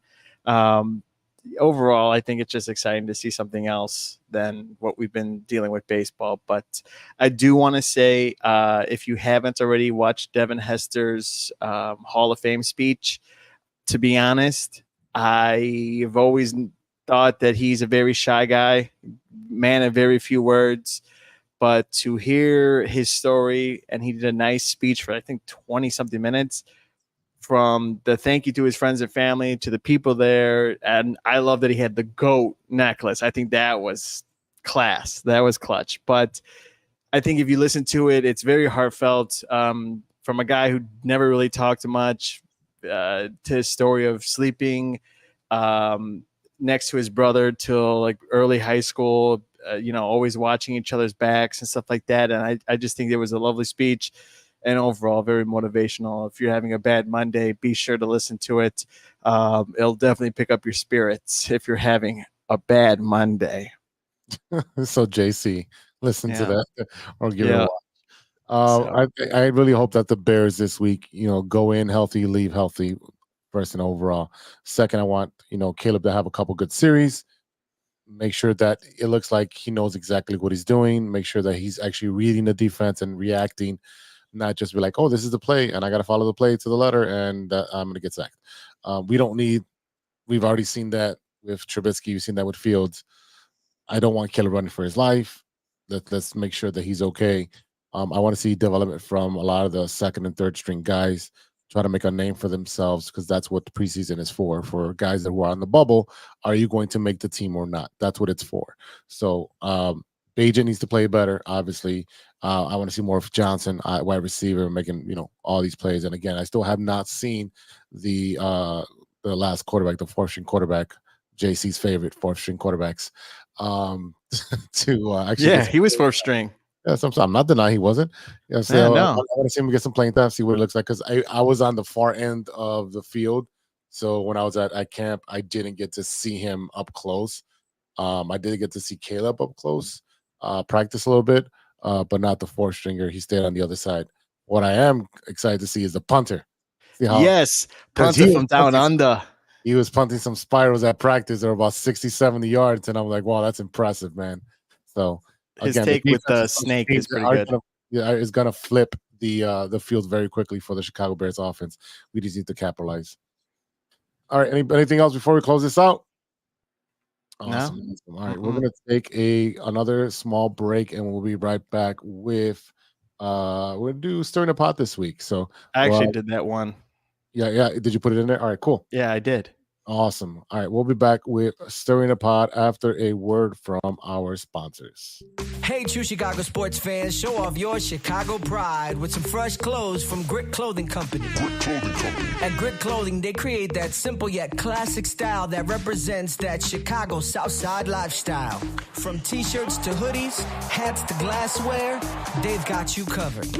Overall, I think it's just exciting to see something else than what we've been dealing with baseball. But I do want to say, if you haven't already watched Devin Hester's Hall of Fame speech, to be honest, I've always thought that he's a very shy guy, man of very few words. But to hear his story, and he did a nice speech for, I think, 20-something minutes, from the thank you to his friends and family to the people there. And I love that he had the GOAT necklace. I think that was class. That was clutch. But I think if you listen to it, it's very heartfelt, from a guy who never really talked much, to his story of sleeping next to his brother till like early high school, always watching each other's backs and stuff like that. And I just think it was a lovely speech, and overall very motivational. If you're having a bad Monday, be sure to listen to it. It'll definitely pick up your spirits if you're having a bad Monday. So JC, listen to that or give it a watch. I really hope that the Bears this week, go in healthy, leave healthy, first and overall. Second, I want, Caleb to have a couple good series. Make sure that it looks like he knows exactly what he's doing. Make sure that he's actually reading the defense and reacting, not just be like, oh, this is the play, and I got to follow the play to the letter, and I'm going to get sacked. We've already seen that with Trubisky. We've seen that with Fields. I don't want Caleb running for his life. Let's make sure that he's okay. I want to see development from a lot of the second and third string guys, try to make a name for themselves, because that's what the preseason is for guys that were on the bubble. Are you going to make the team or not? That's what it's for. So Bajent needs to play better, obviously. I want to see more of Johnson, wide receiver, making, all these plays. And again, I still have not seen the last quarterback, the fourth string quarterback, JC's favorite fourth string quarterbacks, to actually. He was fourth string. Yes, I'm not denying he wasn't. Yeah, so I want to see him get some playing time, see what it looks like, because I was on the far end of the field. So when I was at camp, I didn't get to see him up close. I did get to see Caleb up close, practice a little bit, but not the fourth stringer. He stayed on the other side. What I am excited to see is the punter. Punter from down under. He was punting some spirals at practice that are about 60, 70 yards, and I'm like, wow, that's impressive, man. So his take with the snake is pretty good. It's gonna flip the field very quickly for the Chicago Bears offense. We just need to capitalize. All right, anything else before we close this out? Awesome. No. All right, we're gonna take another small break, and we'll be right back with we're gonna do Stirring the Pot this week. So I actually did that one. Yeah. Did you put it in there? All right, cool. Yeah, I did. Awesome. All right, we'll be back with Stirring the Pot after a word from our sponsors. Hey, true Chicago sports fans, show off your Chicago pride with some fresh clothes from Grit Clothing Company. At Grit Clothing, they create that simple yet classic style that represents that Chicago Southside lifestyle. From t-shirts to hoodies, hats to glassware, they've got you covered.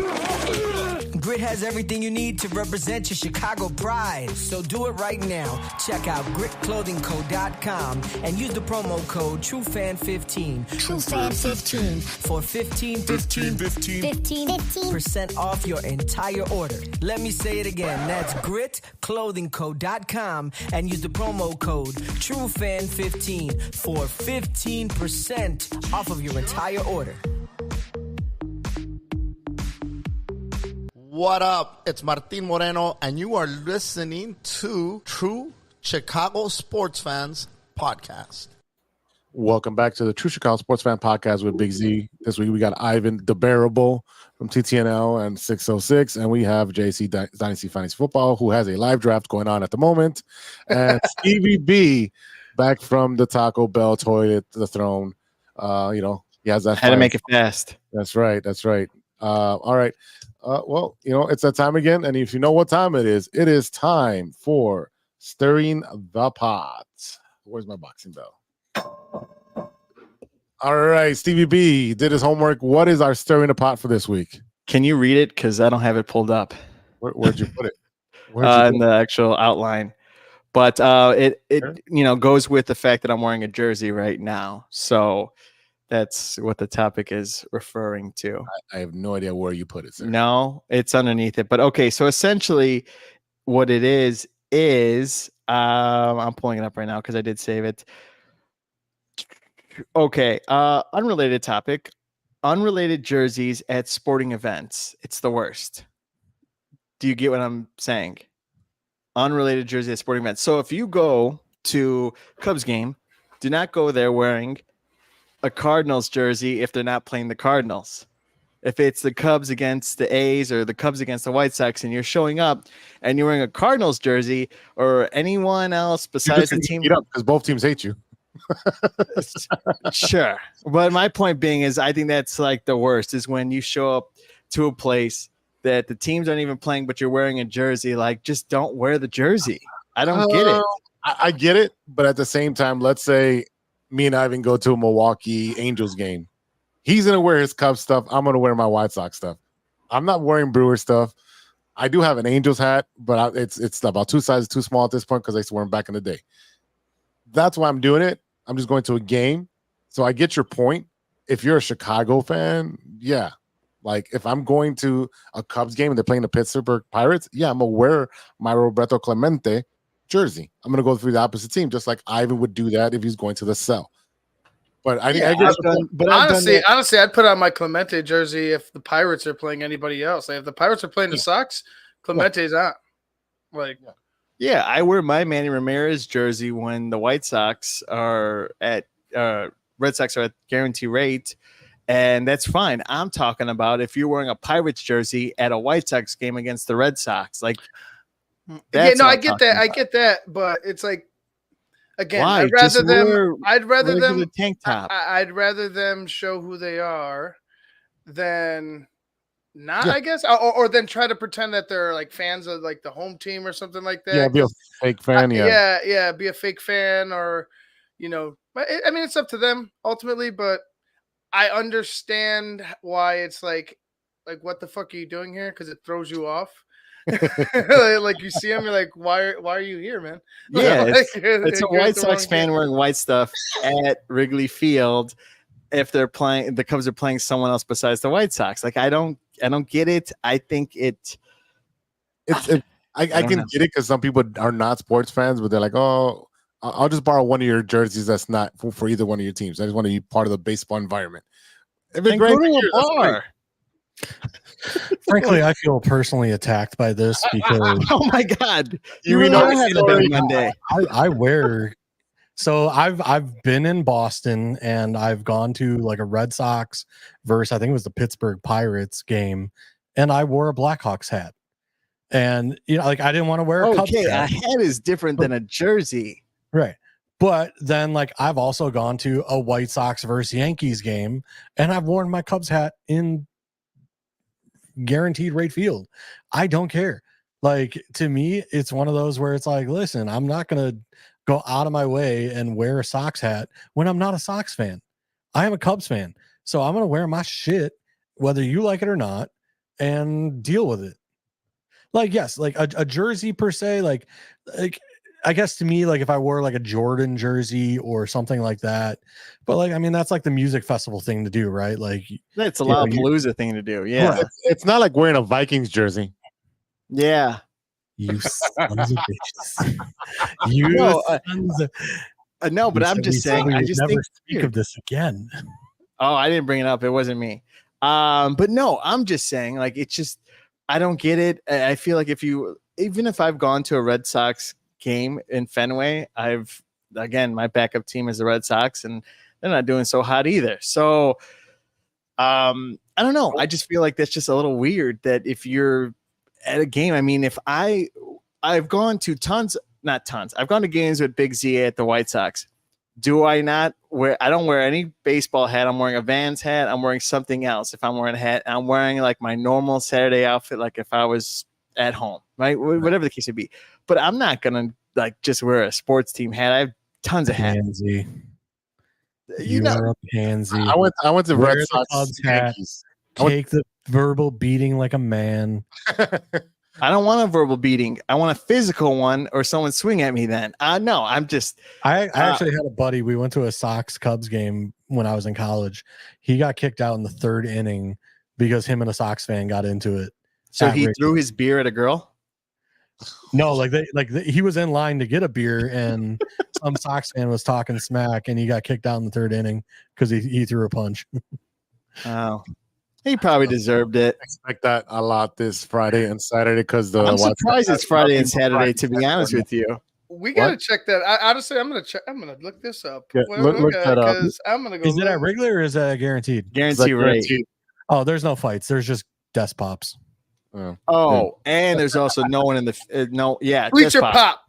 Grit has everything you need to represent your Chicago pride. So do it right now. Check out gritclothingco.com and use the promo code TrueFan15. TrueFan15 for 15% off your entire order. Let me say it again. That's gritclothingco.com and use the promo code TrueFan15 for 15% off of your entire order. What up? It's Martin Moreno, and you are listening to True Chicago Sports Fans Podcast. Welcome back to the True Chicago Sports Fan Podcast with Big Z. This week we got Ivan the Bearable from TTNL and 606, and we have JC Dynasty Fantasy Football, who has a live draft going on at the moment, and Stevie B back from the Taco Bell toilet, the throne. He has that. Had to make it fast. That's right. All right. Well, it's that time again, and if you know what time it is time for Stirring the Pot. Where's my boxing bell? All right, Stevie B did his homework. What is our Stirring the Pot for this week? Can you read it? Because I don't have it pulled up. Where'd you put it? In the actual outline. But it goes with the fact that I'm wearing a jersey right now. So that's what the topic is referring to. I have no idea where you put it, sir. No, it's underneath it. But okay, so essentially what it is I'm pulling it up right now because I did save it. Okay, unrelated topic. Unrelated jerseys at sporting events. It's the worst. Do you get what I'm saying? Unrelated jersey at sporting events. So if you go to Cubs game, do not go there wearing a Cardinals jersey if they're not playing the Cardinals. If it's the Cubs against the A's or the Cubs against the White Sox and you're showing up and you're wearing a Cardinals jersey or anyone else besides the team, because both teams hate you. Sure. But my point being is I think that's like the worst is when you show up to a place that the teams aren't even playing, but you're wearing a jersey. Like, just don't wear the jersey. I don't get it. I get it. But at the same time, let's say me and Ivan go to a Milwaukee Angels game. He's going to wear his Cubs stuff. I'm going to wear my White Sox stuff. I'm not wearing Brewer stuff. I do have an Angels hat, but it's about two sizes too small at this point because I used to wear them back in the day. That's why I'm doing it. I'm just going to a game. So I get your point. If you're a Chicago fan, yeah. Like if I'm going to a Cubs game and they're playing the Pittsburgh Pirates, yeah, I'm going to wear my Roberto Clemente jersey. I'm going to go through the opposite team, just like Ivan would do that if he's going to the cell. But honestly, I'd put on my Clemente jersey if the Pirates are playing anybody else. Like if the Pirates are playing the Sox, Clemente's on. Yeah, I wear my Manny Ramirez jersey when the White Sox are at Red Sox are at guarantee rate, and that's fine. I'm talking about if you're wearing a Pirates jersey at a White Sox game against the Red Sox, like. I get that. I get that, but it's like again, why? I'd rather them the tank top. I'd rather them show who they are than not, I guess, or then try to pretend that they're like fans of like the home team or something like that. Yeah, be a fake fan. Be a fake fan, or I mean, it's up to them ultimately, but I understand why it's like what the fuck are you doing here? Because it throws you off. Like you see him, you're like, why are you here, man? Yeah, it's a White Sox fan wearing white stuff at Wrigley Field. If they're playing, the Cubs are playing someone else besides the White Sox. Like I don't get it. I think I can get it because some people are not sports fans, but they're like, oh, I'll just borrow one of your jerseys that's not for either one of your teams. I just want to be part of the baseball environment. If it's great, go to a bar. Frankly, I feel personally attacked by this because oh my god, you really had a big Monday. I wear. So I've been in Boston and I've gone to like a Red Sox versus I think it was the Pittsburgh Pirates game, and I wore a Blackhawks hat. And like I didn't want to wear a Cubs hat. A hat is different than a jersey, right? But then, like, I've also gone to a White Sox versus Yankees game, and I've worn my Cubs hat in guaranteed rate field. I don't care. Like, to me, it's one of those where it's like, listen, I'm not going to go out of my way and wear a Sox hat when I'm not a Sox fan. I am a Cubs fan. So I'm going to wear my shit, whether you like it or not, and deal with it. Like, yes, like a jersey per se, like I guess to me, like if I wore like a Jordan jersey or something like that, but like, I mean, that's like the music festival thing to do, right? Like it's a Lollapalooza thing to do. Yeah. Right. It's not like wearing a Vikings jersey. Yeah. You sons of bitches. You sons of... No, but I'm just saying, I just never speak of this again. Oh, I didn't bring it up. It wasn't me. But no, I'm just saying, like, it's just, I don't get it. I feel like even if I've gone to a Red Sox game in Fenway, again, my backup team is the Red Sox, and they're not doing so hot either. So, I don't know. I just feel like that's just a little weird that if you're at a game, I mean, if I've gone to not tons. I've gone to games with Big Z at the White Sox. Do I not wear? I don't wear any baseball hat. I'm wearing a Vans hat. I'm wearing something else. If I'm wearing a hat, I'm wearing like my normal Saturday outfit, like if I was at home, right? Whatever the case would be. But I'm not gonna like just wear a sports team hat. I have tons of hats. Pansy. You are a pansy. I went to Wear Red the Sox. Cubs hat. Take the verbal beating like a man. I don't want a verbal beating. I want a physical one, or someone swing at me. Then no, I'm just. I actually had a buddy. We went to a Sox Cubs game when I was in college. He got kicked out in the third inning because him and a Sox fan got into it. So he threw his beer at a girl. No, he was in line to get a beer, and some Sox fan was talking smack, and he got kicked out in the third inning because he threw a punch. Oh. He probably deserved it. I expect that a lot this Friday and Saturday because I'm surprised it's Friday and Saturday. To be honest with you, we gotta check that. Honestly, I'm gonna look this up. Yeah, look that up. I'm gonna go. Is it at regular or is that guaranteed? Guarantee rate. Oh, there's no fights. There's just desk pops. Oh, and there's also no one in the bleacher pop.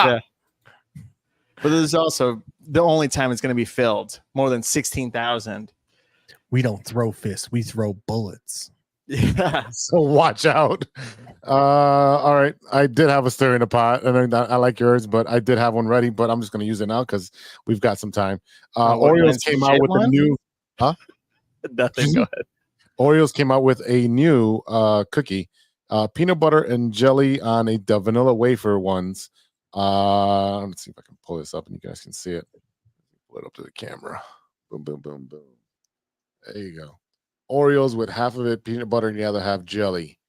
Yeah. But there's also the only time it's going to be filled more than 16,000. We don't throw fists. We throw bullets. Yeah. So watch out. All right. I did have a stir in the pot, and I like yours, but I did have one ready, but I'm just going to use it now because we've got some time. Oreos came out with a new, Nothing. Go ahead. Oreos came out with a new cookie, peanut butter and jelly on the vanilla wafer ones. Let's see if I can pull this up and you guys can see it. Pull it up to the camera. Boom, boom, boom, boom. There you go. Oreos with half of it peanut butter and the other half jelly.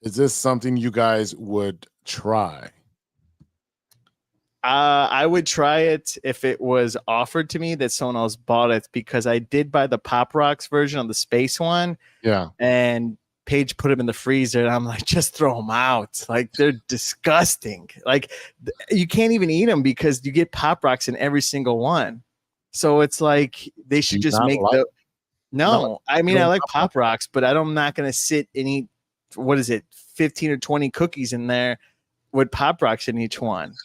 Is this something you guys would try? I would try it if it was offered to me that someone else bought it, because I did buy the Pop Rocks version of the space one. Yeah. And Paige put them in the freezer, and I'm like, just throw them out. Like, they're disgusting. Like, you can't even eat them because you get Pop Rocks in every single one. So it's like they should just make the. No, I mean, I like Pop Rocks, but I'm not going to sit and eat, 15 or 20 cookies in there with Pop Rocks in each one.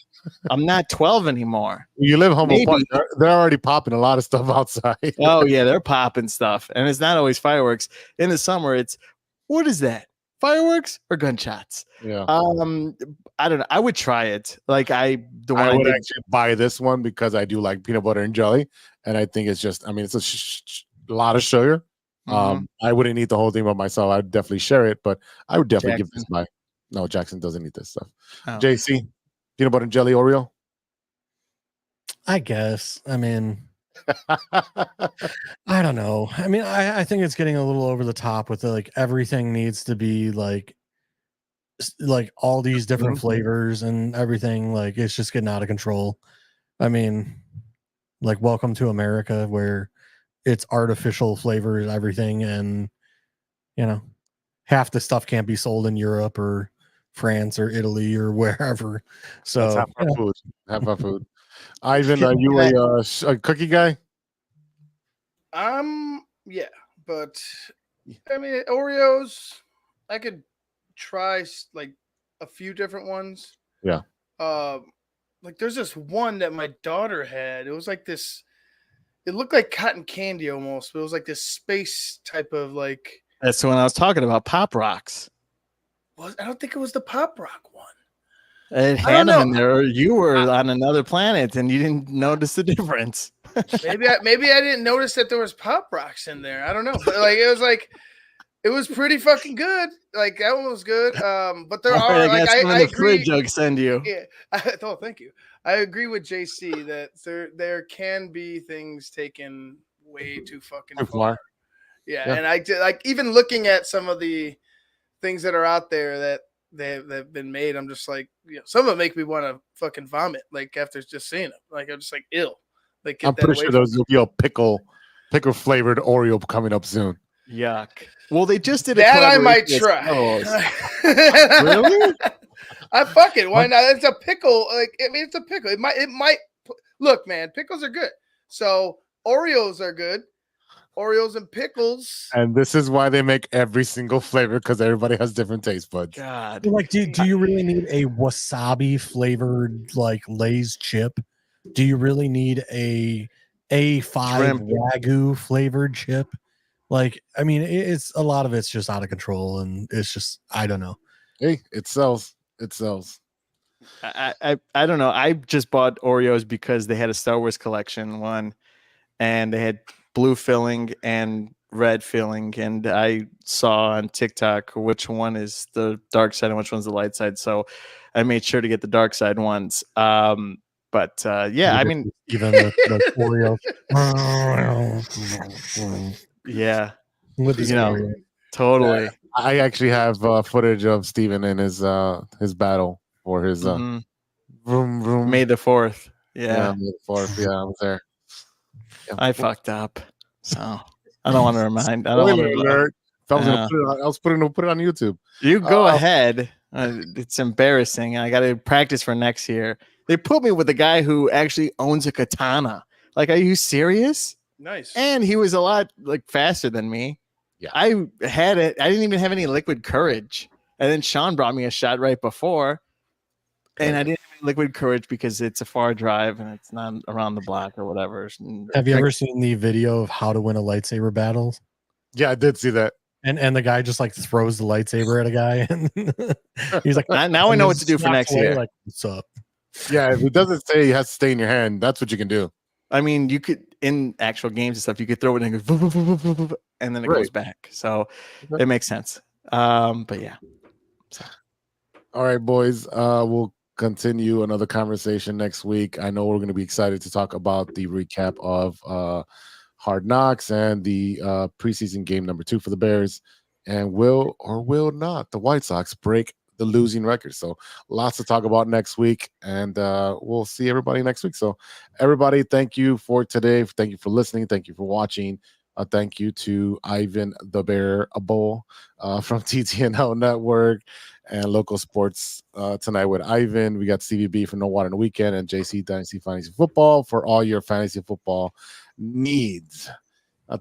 I'm not 12 anymore. You live Humboldt Park. They're already popping a lot of stuff outside. Oh, yeah, they're popping stuff. And it's not always fireworks. In the summer, it's, what is that? Fireworks or gunshots? Yeah. I don't know. I would try it. Like I would actually buy this one because I do like peanut butter and jelly. And I think it's just, it's a lot of sugar. I wouldn't eat the whole thing by myself. I'd definitely share it, but I would definitely give this my. No, Jackson doesn't eat this stuff. Oh. JC, peanut butter and jelly Oreo. I guess. I mean, I don't know. I mean, I think it's getting a little over the top with everything needs to be like all these different flavors and everything. Like, it's just getting out of control. I mean, like, welcome to America, where it's artificial flavors, everything, and half the stuff can't be sold in Europe or France or Italy or wherever. So that's half our food. Ivan, are you a cookie guy? Yeah, but I mean, Oreos, I could try like a few different ones. Yeah. like there's this one that my daughter had. It was like this. It looked like cotton candy almost, but it was like this space type of like. That's the one I was talking about. Pop Rocks. I don't think it was the Pop Rock one. It had them in there. Or you were on another planet and you didn't notice the difference. maybe I didn't notice that there was Pop Rocks in there. I don't know, but it was pretty fucking good. Like that one was good. But there are like I agree. I'll send you. Yeah. Oh, thank you. I agree with JC that there can be things taken way too fucking far. Yeah, and I did like even looking at some of the things that are out there that they've been made. I'm just like, some of them make me want to fucking vomit. Like after just seeing them, like I'm just like ill. Like I'm pretty sure there's a pickle flavored Oreo coming up soon. Yuck. Well, they just did that. I might try. Really? I fuck it. Why not? It's a pickle. Like I mean, it's a pickle. It might look, man. Pickles are good. So Oreos are good. Oreos and pickles. And this is why they make every single flavor, because everybody has different taste buds. God. Like, do you really need a wasabi flavored like Lay's chip? Do you really need a A5 Wagyu flavored chip? Like, I mean, it's a lot of it's just out of control, and it's just I don't know. Hey, it sells. It sells. I don't know. I just bought Oreos because they had a Star Wars collection one, and they had blue filling and red filling, and I saw on TikTok which one is the dark side and which one's the light side, so I made sure to get the dark side ones. But yeah, I mean, even the Oreo. Yeah, Yeah, totally. I actually have footage of Steven in his battle for his vroom vroom. May the 4th. Yeah, May the 4th. Yeah, I was there. Yeah. I fucked up, so I don't want to remind. I was putting it on YouTube. You go ahead. It's embarrassing. I got to practice for next year. They put me with a guy who actually owns a katana. Like, are you serious? Nice. And he was a lot like faster than me. Yeah, I had it. I didn't even have any liquid courage. And then Sean brought me a shot right before, and I didn't have any liquid courage because it's a far drive and it's not around the block or whatever. Have you ever seen the video of how to win a lightsaber battle? Yeah, I did see that. And the guy just like throws the lightsaber at a guy, and he's like, "Now I know what to do for next year." Like, what's up? Yeah, if it doesn't say it has to stay in your hand, that's what you can do. I mean, you could in actual games and stuff, you could throw it and it goes, and then it goes back. So it makes sense. But yeah. So. All right, boys. We'll continue another conversation next week. I know we're going to be excited to talk about the recap of Hard Knocks and the preseason game number 2 for the Bears, and will or will not the White Sox break the losing record. So lots to talk about next week, and we'll see everybody next week. So everybody, thank you for today. Thank you for listening. Thank you for watching. Thank you to Ivan the Bear Bowl from TTNL Network and Local Sports tonight with Ivan. We got CVB for No Water in the Weekend and JC Dynasty Fantasy Football for all your fantasy football needs.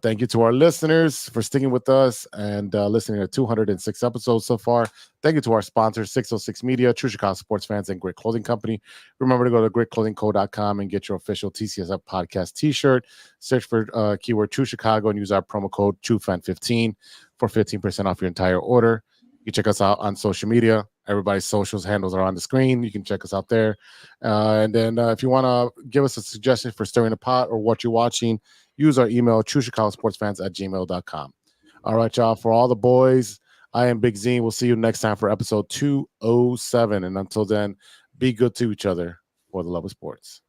Thank you to our listeners for sticking with us and listening to 206 episodes so far. Thank you to our sponsors, 606 Media, True Chicago Sports Fans, and Grit Clothing Company. Remember to go to gritclothingco.com and get your official TCSF podcast t-shirt. Search for keyword True Chicago and use our promo code TrueFan15 for 15% off your entire order. You can check us out on social media. Everybody's socials handles are on the screen. You can check us out there. And then if you want to give us a suggestion for stirring the pot or what you're watching, use our email, truechicagosportsfans@gmail.com. All right, y'all. For all the boys, I am Big Z. We'll see you next time for episode 207. And until then, be good to each other for the love of sports.